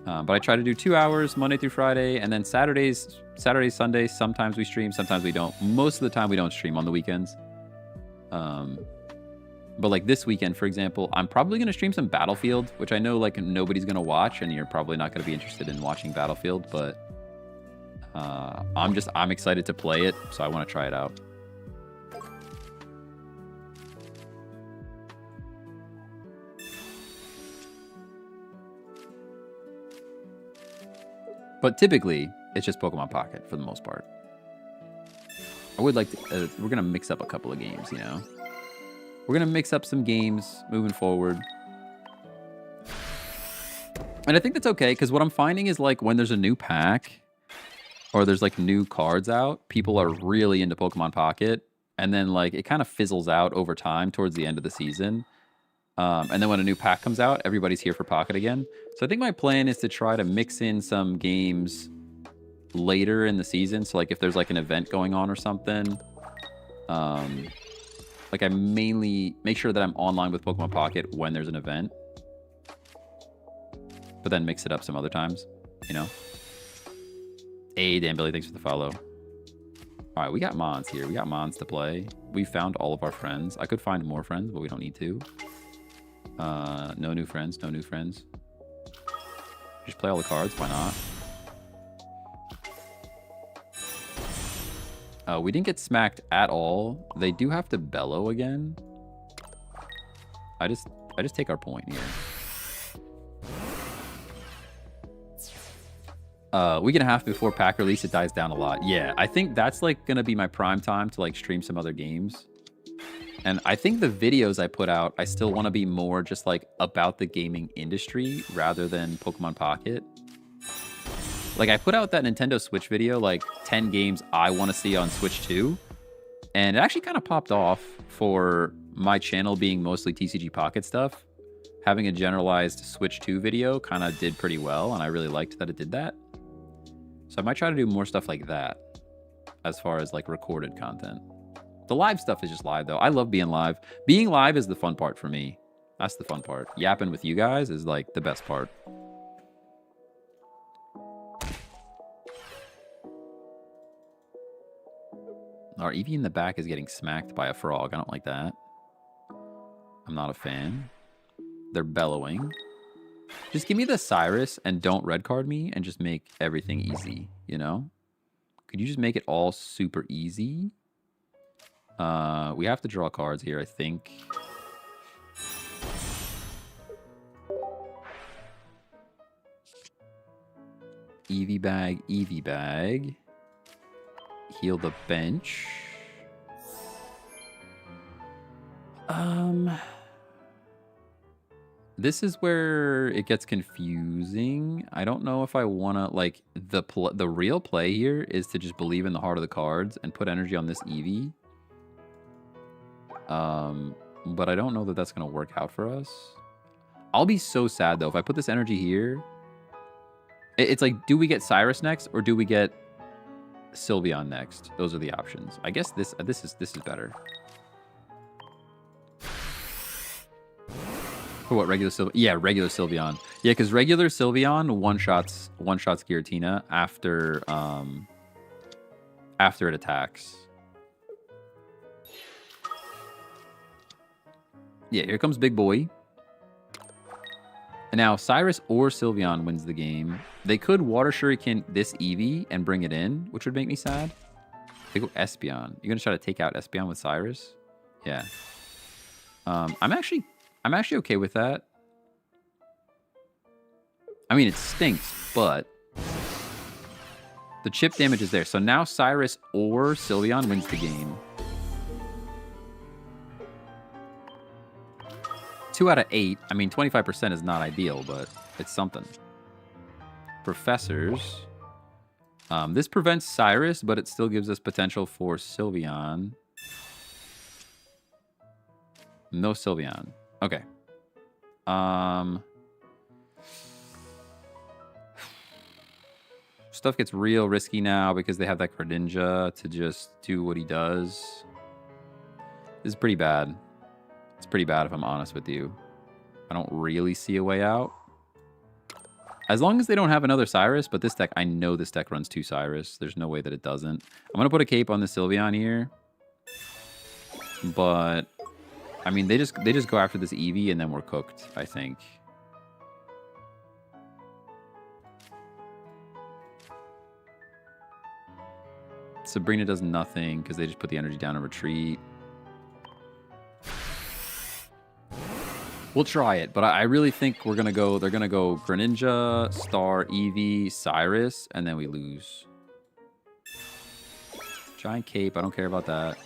But I try to do 2 hours Monday through Friday, and then Saturdays, Sundays, sometimes we stream, sometimes we don't. Most of the time we don't stream on the weekends. But like this weekend, for example, I'm probably going to stream some Battlefield, which I know like nobody's going to watch, and you're probably not going to be interested in watching Battlefield, but I'm excited to play it, so I want to try it out. But typically, it's just Pokemon Pocket for the most part. I would like to... we're going to mix up a couple of games, you know? We're going to mix up some games moving forward. And I think that's okay, because what I'm finding is, like, when there's a new pack, or there's, like, new cards out, people are really into Pokemon Pocket, and then, like, it kind of fizzles out over time towards the end of the season. And then when a new pack comes out, everybody's here for Pocket again. So I think my plan is to try to mix in some games later in the season. So, like, if there's, like, an event going on or something, like, I mainly make sure that I'm online with Pokemon Pocket when there's an event. But then mix it up some other times, you know? Hey, Dan Billy, thanks for the follow. All right, we got Mons here. We got Mons to play. We found all of our friends. I could find more friends, but we don't need to. No new friends, no new friends. Just play all the cards, why not? We didn't get smacked at all. They do have to bellow again. I just take our point here. Week and a half before pack release, it dies down a lot. Yeah, I think that's, like, gonna be my prime time to, like, stream some other games. And I think the videos I put out, I still want to be more just, like, about the gaming industry rather than Pokemon Pocket. Like, I put out that Nintendo Switch video, like, 10 games I want to see on Switch 2. And it actually kind of popped off for my channel being mostly TCG Pocket stuff. Having a generalized Switch 2 video kind of did pretty well, and I really liked that it did that. So I might try to do more stuff like that as far as, like, recorded content. The live stuff is just live, though. I love being live. Being live is the fun part for me. That's the fun part. Yapping with you guys is, like, the best part. Our Eevee in the back is getting smacked by a frog. I don't like that. I'm not a fan. They're bellowing. Just give me the Cyrus and don't red card me and just make everything easy, you know? Could you just make it all super easy? We have to draw cards here, I think. Eevee bag, Eevee bag. Heal the bench. This is where it gets confusing. I don't know if I want to, like, the real play here is to just believe in the heart of the cards and put energy on this Eevee. But I don't know that that's going to work out for us. I'll be so sad, though, if I put this energy here. It's like, do we get Cyrus next or do we get Sylveon next? Those are the options. I guess this is better. For what, regular Sylveon? Yeah, regular Sylveon. Yeah, because regular Sylveon one-shots Giratina after it attacks. Yeah, here comes Big Boy. And now Cyrus or Sylveon wins the game. They could Water Shuriken this Eevee and bring it in, which would make me sad. They go Espeon. You're gonna try to take out Espeon with Cyrus? Yeah. I'm actually okay with that. I mean, it stinks, but the chip damage is there. So now Cyrus or Sylveon wins the game. 2 out of 8. I mean, 25% is not ideal, but it's something. Professors. This prevents Cyrus, but it still gives us potential for Sylveon. No Sylveon. Okay. Stuff gets real risky now because they have that Greninja to just do what he does. This is pretty bad. It's pretty bad if I'm honest with you. I don't really see a way out. As long as they don't have another Cyrus, but this deck, I know this deck runs 2 Cyrus. There's no way that it doesn't. I'm going to put a cape on the Sylveon here. But, I mean, they just go after this Eevee and then we're cooked, I think. Sabrina does nothing because they just put the energy down and retreat. We'll try it, but I really think we're gonna go. They're gonna go Greninja, Star, Eevee, Cyrus, and then we lose. Giant Cape. I don't care about that.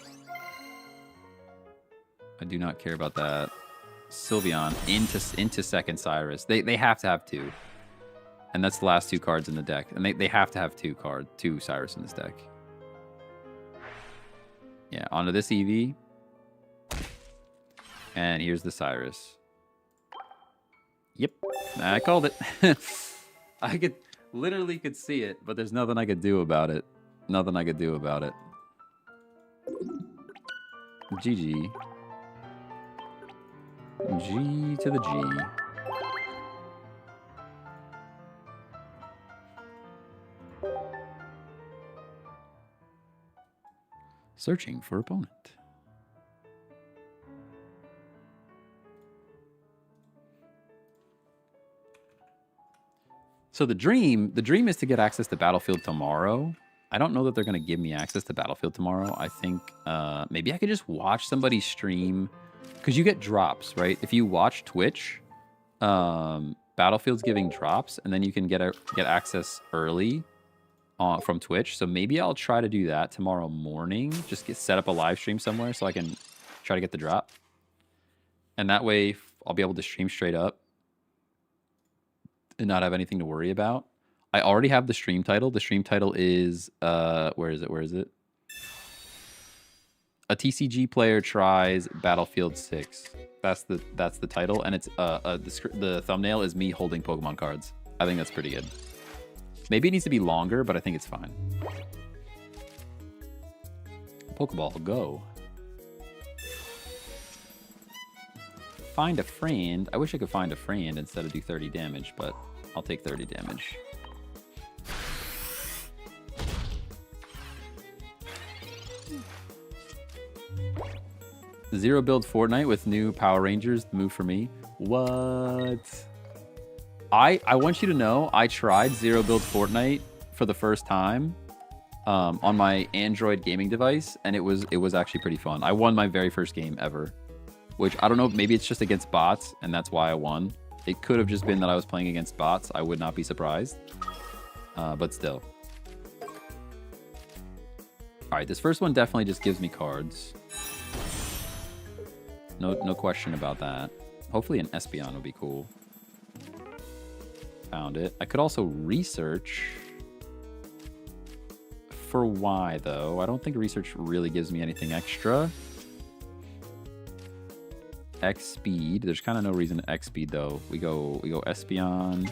I do not care about that. Sylveon into second Cyrus. They have to have two, and that's the last two cards in the deck, and they have to have two Cyrus in this deck. Yeah, onto this Eevee, and here's the Cyrus. Yep, I called it. I literally could see it, but there's nothing I could do about it. Nothing I could do about it. GG. G to the G. Searching for opponent. So the dream is to get access to Battlefield tomorrow. I don't know that they're going to give me access to Battlefield tomorrow. I think maybe I could just watch somebody stream, because you get drops, right? If you watch Twitch, Battlefield's giving drops, and then you can get access early from Twitch. So maybe I'll try to do that tomorrow morning. Just set up a live stream somewhere so I can try to get the drop. And that way I'll be able to stream straight up and not have anything to worry about. I already have the stream title. The stream title is where is it? A TCG player tries Battlefield 6. That's the title, and it's the thumbnail is me holding Pokemon cards. I think that's pretty good. Maybe it needs to be longer, but I think it's fine. Pokeball, go. Find a friend. I wish I could find a friend instead of do 30 damage, but I'll take 30 damage. Zero build Fortnite with new Power Rangers, the move for me. What? I want you to know I tried zero build Fortnite for the first time on my Android gaming device, and it was actually pretty fun. I won my very first game ever, which I don't know, maybe it's just against bots and that's why I won. It could have just been that I was playing against bots. I would not be surprised, but still. All right, this first one definitely just gives me cards. No question about that. Hopefully an Espeon would be cool. Found it. I could also research. For why, though? I don't think research really gives me anything extra. X speed. There's kind of no reason to X speed, though. We go Espeon.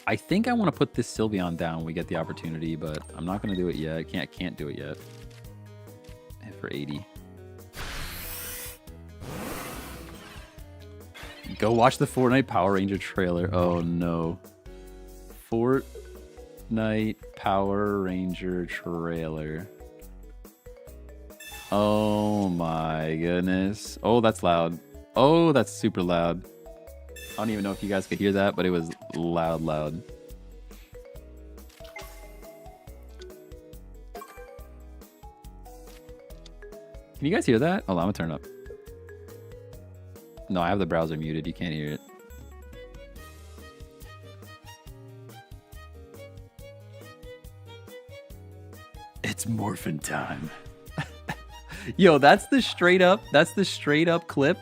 I think I want to put this Sylveon down when we get the opportunity, but I'm not going to do it yet. I can't do it yet. For 80. Go watch the Fortnite Power Ranger trailer. Oh no. Fortnite Power Ranger trailer. Oh my goodness. Oh, that's loud. Oh, that's super loud. I don't even know if you guys could hear that, but it was loud. Can you guys hear that? Hold on, I'm gonna turn it up. No, I have the browser muted. You can't hear it. It's morphin' time. Yo, that's the straight up clip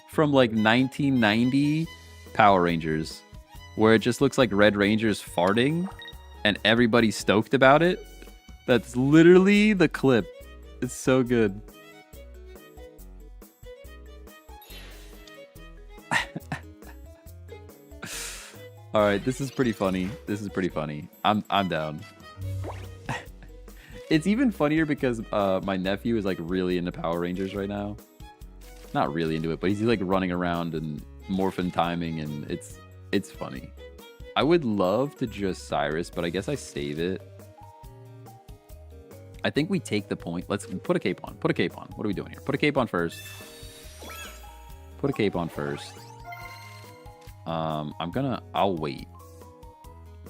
from like 1990 Power Rangers, where it just looks like Red Ranger's farting and everybody's stoked about it. That's literally the clip. It's so good. All right, this is pretty funny. I'm down. It's even funnier because my nephew is like really into Power Rangers right now. Not really into it, but he's like running around and morphin' timing, and it's funny. I would love to just Cyrus, but I guess I save it. I think we take the point. Let's put a cape on. What are we doing here? Put a cape on first. I'll wait.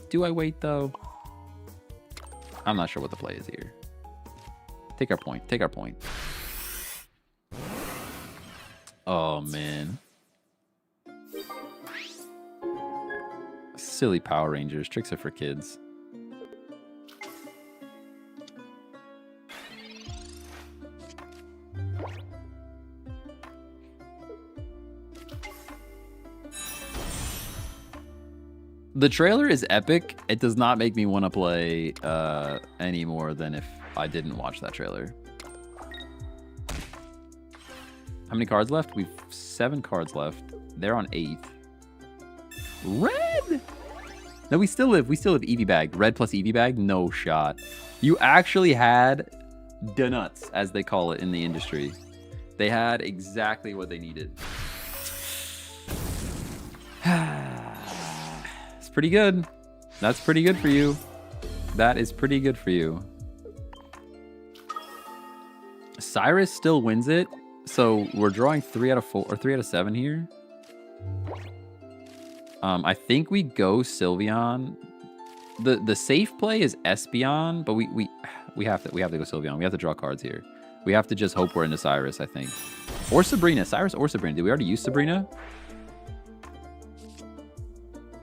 Do I wait though? I'm not sure what the play is here. Take our point. Oh, man. Silly Power Rangers. Tricks are for kids. The trailer is epic. It does not make me want to play any more than if I didn't watch that trailer. How many cards left? We've 7 cards left. They're on 8th. Red! No, we still live. We still have Eevee Bag. Red plus Eevee Bag? No shot. You actually had donuts, as they call it in the industry. They had exactly what they needed. It's pretty good. That's pretty good for you. That is pretty good for you. Cyrus still wins it. So we're drawing 3 out of 4 or 3 out of 7 here. I think we go Sylveon. The safe play is Espeon, but we have to go Sylveon. We have to draw cards here. We have to just hope we're into Cyrus, I think. Or Sabrina. Cyrus or Sabrina. Did we already use Sabrina?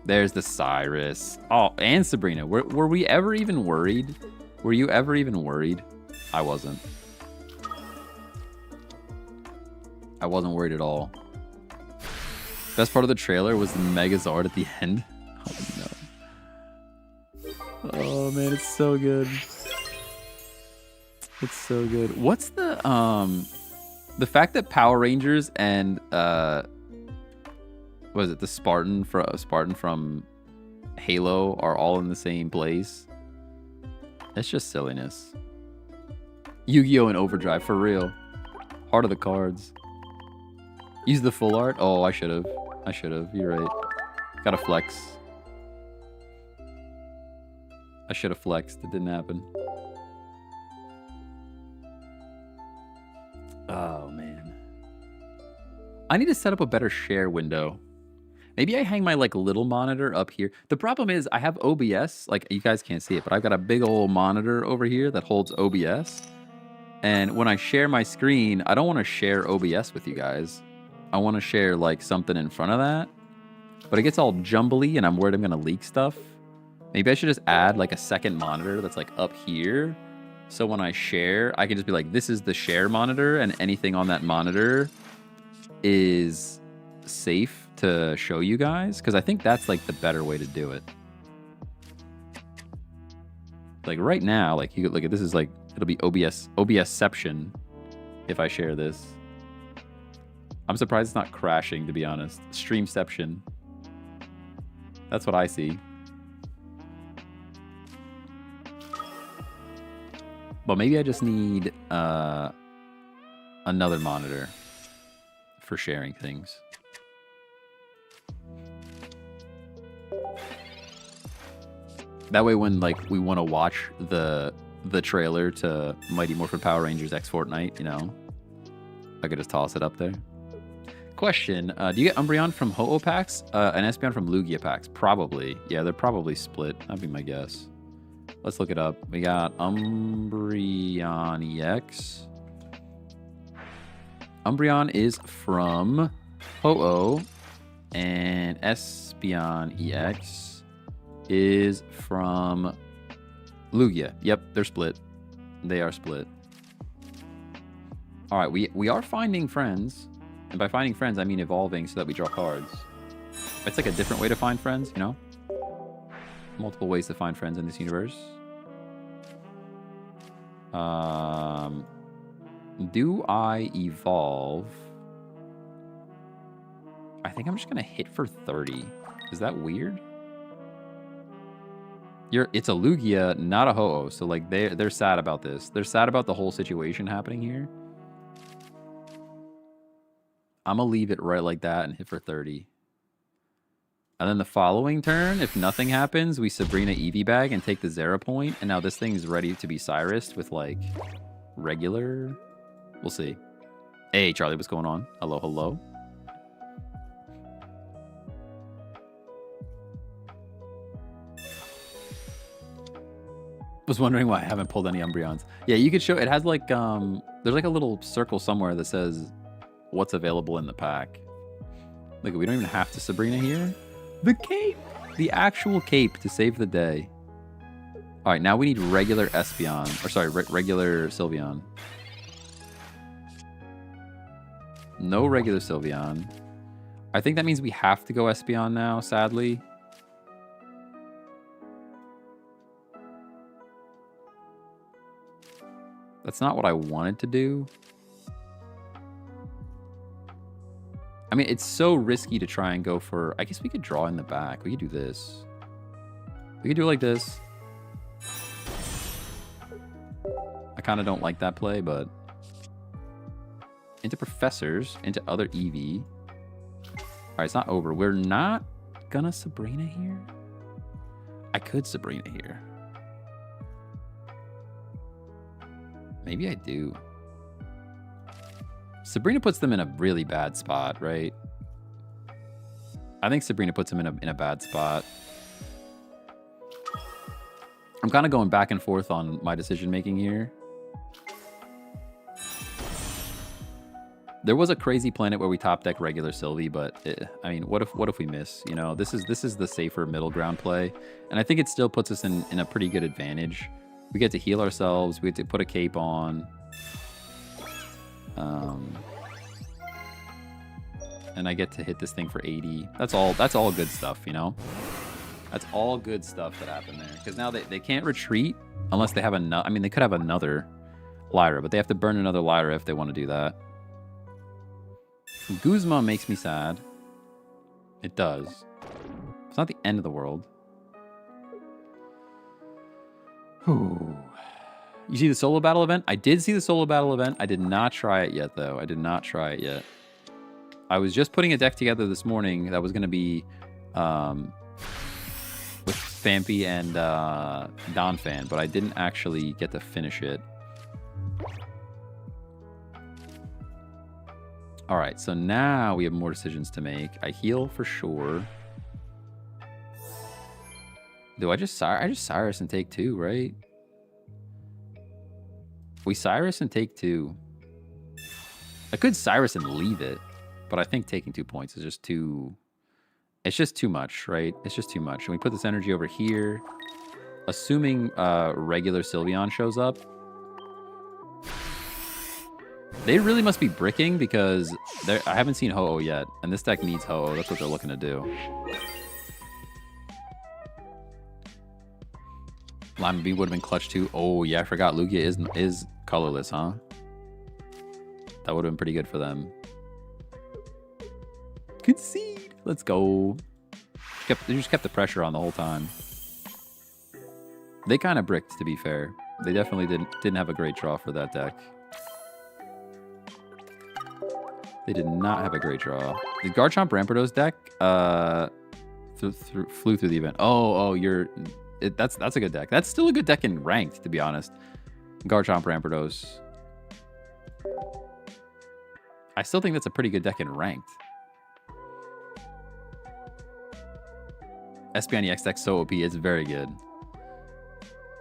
There's the Cyrus. Oh, and Sabrina. Were we ever even worried? Were you ever even worried? I wasn't. I wasn't worried at all. Best part of the trailer was the Megazord at the end. Oh, no. Oh, man, it's so good. It's so good. What's the fact that Power Rangers and was it the Spartan from Halo are all in the same place? It's just silliness. Yu-Gi-Oh! And Overdrive, for real. Heart of the cards. Use the full art? Oh, I should have. I should have. You're right. Gotta flex. I should have flexed. It didn't happen. Oh, man. I need to set up a better share window. Maybe I hang my like little monitor up here. The problem is I have OBS. Like, you guys can't see it, but I've got a big old monitor over here that holds OBS. And when I share my screen, I don't want to share OBS with you guys. I want to share like something in front of that. But it gets all jumbly and I'm worried I'm going to leak stuff. Maybe I should just add like a second monitor that's like up here. So when I share, I can just be like, this is the share monitor, and anything on that monitor is safe to show you guys. Because I think that's like the better way to do it. Like right now, like you could look at this is like, it'll be OBSception if I share this. I'm surprised it's not crashing, to be honest. Streamception. That's what I see. But maybe I just need another monitor for sharing things. That way when like we want to watch the trailer to Mighty Morphin Power Rangers X Fortnite, you know, I could just toss it up there. Question, do you get Umbreon from Ho-Oh packs and Espeon from Lugia packs? Probably. Yeah, they're probably split. That'd be my guess. Let's look it up. We got Umbreon EX. Umbreon is from Ho-Oh, and Espeon EX is from Lugia. Yep, they're split. They are split. All right, we are finding friends. And by finding friends, I mean evolving so that we draw cards. It's like a different way to find friends, you know? Multiple ways to find friends in this universe. Do I evolve? I think I'm just gonna hit for 30. Is that weird? It's a Lugia, not a Ho-Oh. So like they're sad about this. They're sad about the whole situation happening here. I'm gonna leave it right like that and hit for 30. And then the following turn, if nothing happens, we Sabrina Eevee Bag and take the 0 point. And now this thing's ready to be Cyrus with like regular. We'll see. Hey, Charlie, what's going on? Hello, hello. Was wondering why I haven't pulled any Umbreons. Yeah, you could show. It has like there's like a little circle somewhere that says what's available in the pack. Look, we don't even have to Sabrina here. The cape! The actual cape to save the day. All right, now we need regular Espeon. Or sorry, regular Sylveon. No regular Sylveon. I think that means we have to go Espeon now, sadly. That's not what I wanted to do. I mean, it's so risky to try and go for... I guess we could draw in the back. We could do this. We could do it like this. I kind of don't like that play, but... Into Professors, into other Eevee. Alright, it's not over. We're not gonna Sabrina here? I could Sabrina here. Maybe I do. Sabrina puts them in a really bad spot, right? I think Sabrina puts them in a bad spot. I'm kind of going back and forth on my decision making here. There was a crazy planet where we top deck regular Sylvie, but I mean, what if we miss? You know, this is the safer middle ground play, and I think it still puts us in a pretty good advantage. We get to heal ourselves. We get to put a cape on. And I get to hit this thing for 80. That's all good stuff, you know? That's all good stuff that happened there. Because now they can't retreat unless they have another... I mean, they could have another Lyra, but they have to burn another Lyra if they want to do that. Guzma makes me sad. It does. It's not the end of the world. Ooh. You see the solo battle event? I did see the solo battle event. I did not try it yet, though. I did not try it yet. I was just putting a deck together this morning that was going to be with Phanpy and Donphan, but I didn't actually get to finish it. All right, so now we have more decisions to make. I heal for sure. Do I just Cyrus and take 2, right? We Cyrus and take 2. I could Cyrus and leave it, but I think taking 2 points is just too... It's just too much, right? It's just too much. And we put this energy over here. Assuming regular Sylveon shows up. They really must be bricking because I haven't seen Ho-Oh yet. And this deck needs Ho-Oh. That's what they're looking to do. Lima Beam would have been clutch too. Oh, yeah, I forgot. Lugia is colorless, huh? That would have been pretty good for them. Concede. Let's go. They just kept the pressure on the whole time. They kind of bricked, to be fair. They definitely didn't have a great draw for that deck. They did not have a great draw. The Garchomp Rampardos deck flew through the event. Oh, that's a good deck. That's still a good deck in ranked, to be honest. Garchomp Rampardos. I still think that's a pretty good deck in ranked. Espeon EX deck so OP. It's very good.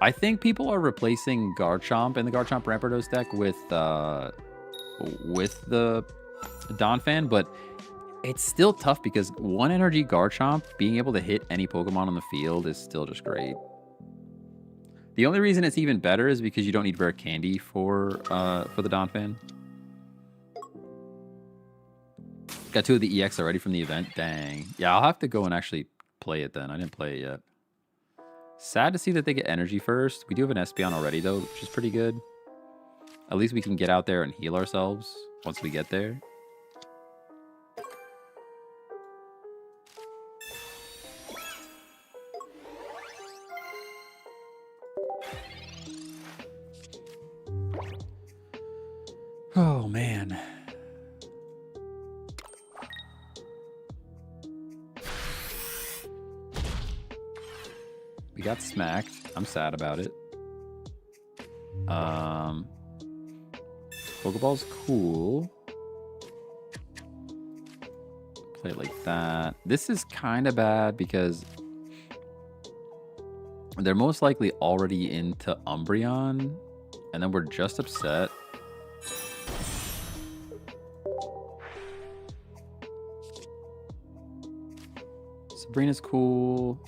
I think people are replacing Garchomp and the Garchomp Rampardos deck with the Donphan, but it's still tough because 1 energy Garchomp being able to hit any Pokemon on the field is still just great. The only reason it's even better is because you don't need rare candy for the Donphan. Got 2 of the EX already from the event. Dang. Yeah, I'll have to go and actually play it then. I didn't play it yet. Sad to see that they get energy first. We do have an Espeon already, though, which is pretty good. At least we can get out there and heal ourselves once we get there. Oh, man. We got smacked. I'm sad about it. Pokeball's cool. Play it like that. This is kind of bad because they're most likely already into Umbreon, and then we're just upset. Sabrina's cool.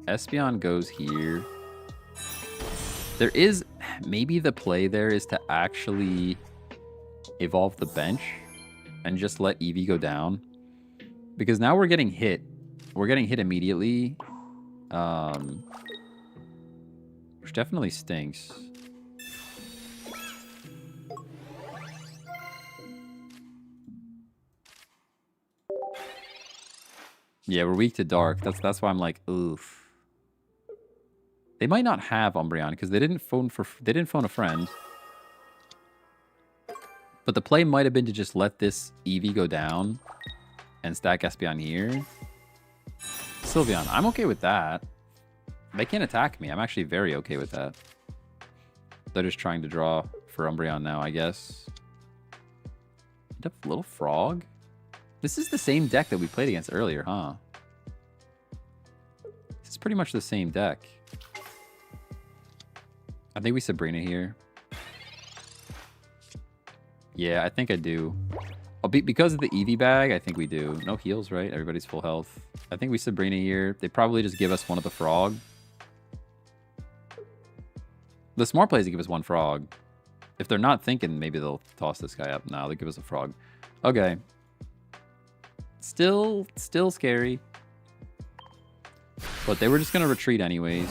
Espeon goes here. There is maybe the play there is to actually evolve the bench and just let Eevee go down, because now we're getting hit. We're getting hit immediately, which definitely stinks. Yeah, we're weak to dark. That's why I'm like, oof. They might not have Umbreon because they didn't phone a friend. But the play might have been to just let this Eevee go down and stack Espeon here. Sylveon, I'm okay with that. They can't attack me. I'm actually very okay with that. They're just trying to draw for Umbreon now, I guess. Little Frog? This is the same deck that we played against earlier, huh? This is pretty much the same deck. I think we Sabrina here. Yeah, I think I do. Because of the Eevee bag, I think we do. No heals, right? Everybody's full health. I think we Sabrina here. They probably just give us one of the Frog. The smart play is to give us one Frog. If they're not thinking, maybe they'll toss this guy up. No, they give us a Frog. Okay. Still scary. But they were just going to retreat anyways.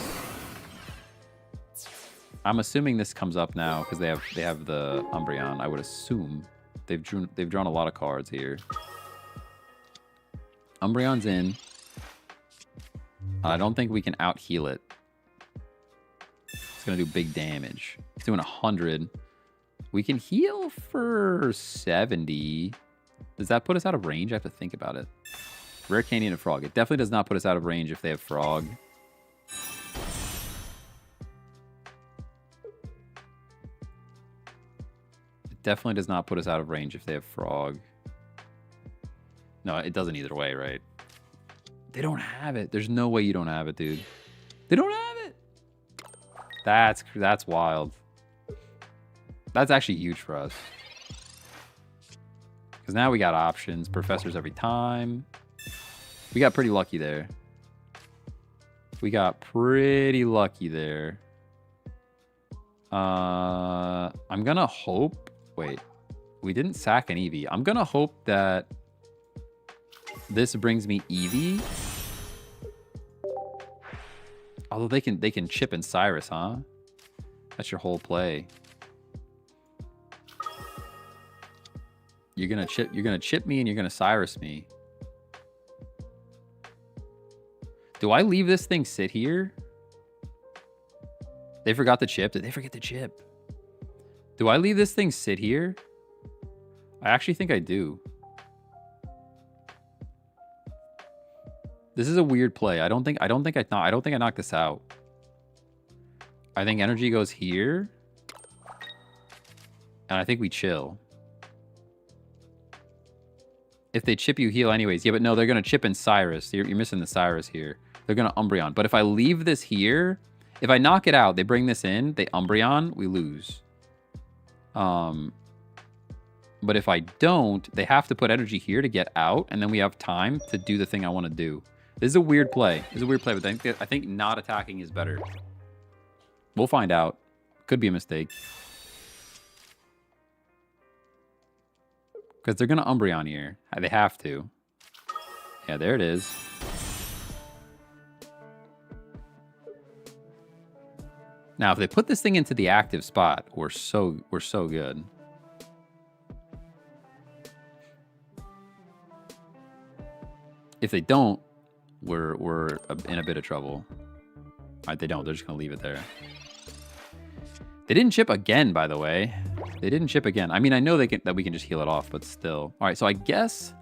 I'm assuming this comes up now because they have the Umbreon. I would assume they've drawn a lot of cards here. Umbreon's in. I don't think we can out heal it. It's gonna do big damage. It's doing 100. We can heal for 70. Does that put us out of range? I have to think about it. Rare Candy and a Frog. It definitely does not put us out of range if they have Frog. Definitely does not put us out of range if they have Frog. No, it doesn't either way, right? They don't have it. There's no way you don't have it, dude. They don't have it. That's wild. That's actually huge for us. Because now we got options. Professors every time. We got pretty lucky there. We got pretty lucky there. I'm gonna hope... Wait, we didn't sack an Eevee. I'm gonna hope that this brings me Eevee. Although they can chip in Cyrus, huh? That's your whole play. You're gonna chip me and you're gonna Cyrus me. Do I leave this thing sit here? They forgot the chip. Did they forget the chip? Do I leave this thing sit here? I actually think I do. This is a weird play. I don't think I knocked this out. I think energy goes here. And I think we chill. If they chip, you heal anyways. Yeah, but no, they're going to chip in Cyrus. You're missing the Cyrus here. They're going to Umbreon. But if I leave this here, if I knock it out, they bring this in, they Umbreon, we lose. But if I don't, they have to put energy here to get out, and then we have time to do the thing I want to do. This is a weird play. But I think not attacking is better. We'll find out. Could be a mistake. Because they're going to Umbreon here. They have to. Yeah, there it is. Now, if they put this thing into the active spot, we're so good. If they don't, we're in a bit of trouble. All right, they don't. They're just going to leave it there. They didn't chip again, by the way. They didn't chip again. I mean, I know that we can just heal it off, but still. All right, so I guess...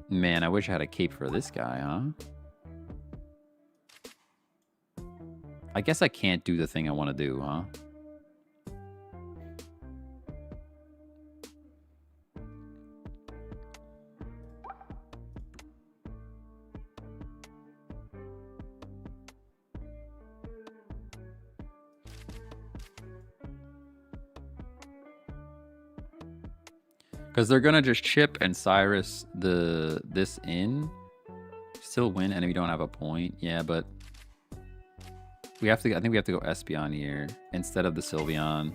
Man, I wish I had a cape for this guy, huh? I guess I can't do the thing I want to do, huh? Because they're gonna just chip and Cyrus this in. Still win, and we don't have a point. Yeah, but we have to. I think we have to go Espeon here instead of the Sylveon,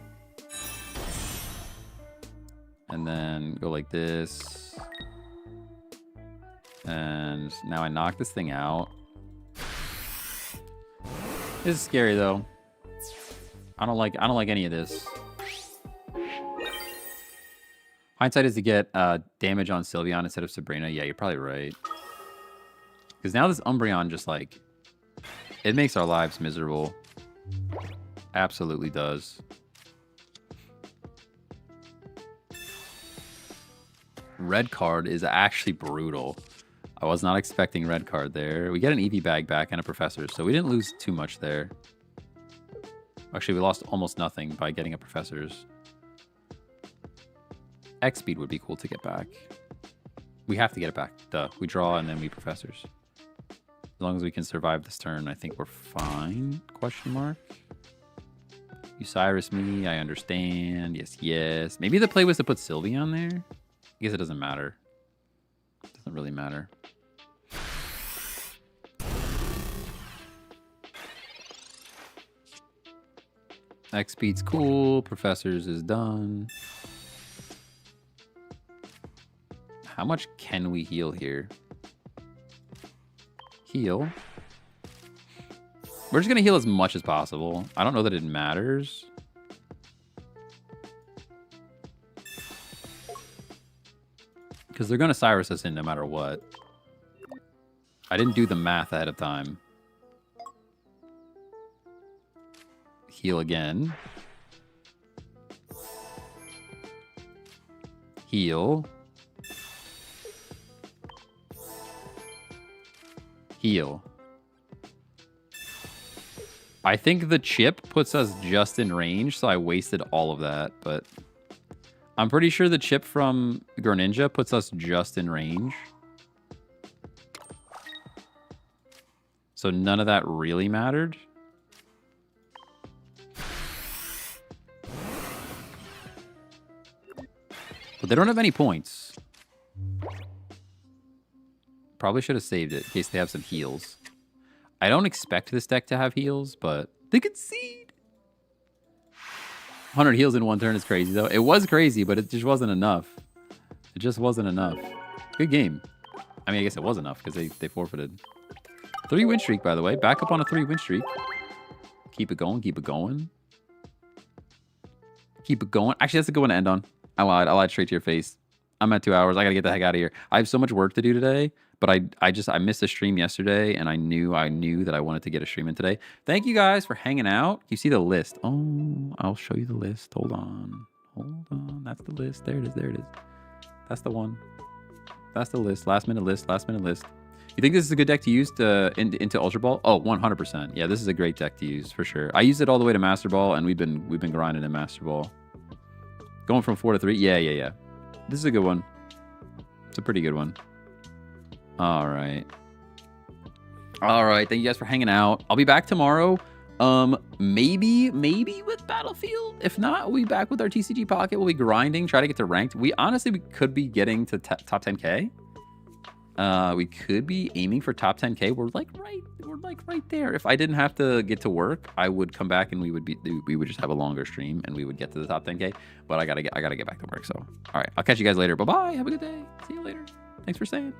and then go like this. And now I knock this thing out. This is scary though. I don't like any of this. Hindsight is to get damage on Sylveon instead of Sabrina. Yeah, you're probably right. Because now this Umbreon just like, it makes our lives miserable. Absolutely does. Red card is actually brutal. I was not expecting red card there. We get an EV bag back and a professor, so we didn't lose too much there. Actually, we lost almost nothing by getting a professor's. X speed would be cool to get back. We have to get it back. Duh. We draw and then we professors. As long as we can survive this turn, I think we're fine. Question mark. You Cyrus me, I understand. Yes, yes. Maybe the play was to put Sylveon there. I guess it doesn't matter. It doesn't really matter. X speed's cool. Professors is done. How much can we heal here? Heal. We're just going to heal as much as possible. I don't know that it matters. Because they're going to Cyrus us in no matter what. I didn't do the math ahead of time. Heal again. Heal. Heal. I think the chip puts us just in range, so I wasted all of that, but I'm pretty sure the chip from Greninja puts us just in range. So none of that really mattered. But they don't have any points. Probably should have saved it in case they have some heals. I don't expect this deck to have heals, but they concede. 100 heals in one turn is crazy, though. It was crazy, but it just wasn't enough. It just wasn't enough. Good game. I mean, I guess it was enough because they forfeited. 3-win streak, by the way. Back up on a 3-win streak. Keep it going. Keep it going. Keep it going. Actually, that's a good one to end on. I lied. I lied straight to your face. I'm at 2 hours. I got to get the heck out of here. I have so much work to do today. But I missed a stream yesterday, and I knew that I wanted to get a stream in today. Thank you guys for hanging out. You see the list. Oh, I'll show you the list. Hold on. Hold on. That's the list. There it is. There it is. That's the one. That's the list. Last minute list. Last minute list. You think this is a good deck to use into Ultra Ball? Oh, 100%. Yeah, this is a great deck to use for sure. I used it all the way to Master Ball, and we've been grinding in Master Ball. Going from 4 to 3. Yeah. This is a good one. It's a pretty good one. All right. Thank you guys for hanging out. I'll be back tomorrow. Maybe with Battlefield. If not, we'll be back with our TCG Pocket. We'll be grinding, try to get to ranked. We could be getting to top 10K. We could be aiming for top 10K. We're like right there. If I didn't have to get to work, I would come back and we would just have a longer stream and we would get to the top 10K. But I gotta get back to work. So all right, I'll catch you guys later. Bye bye. Have a good day. See you later. Thanks for staying.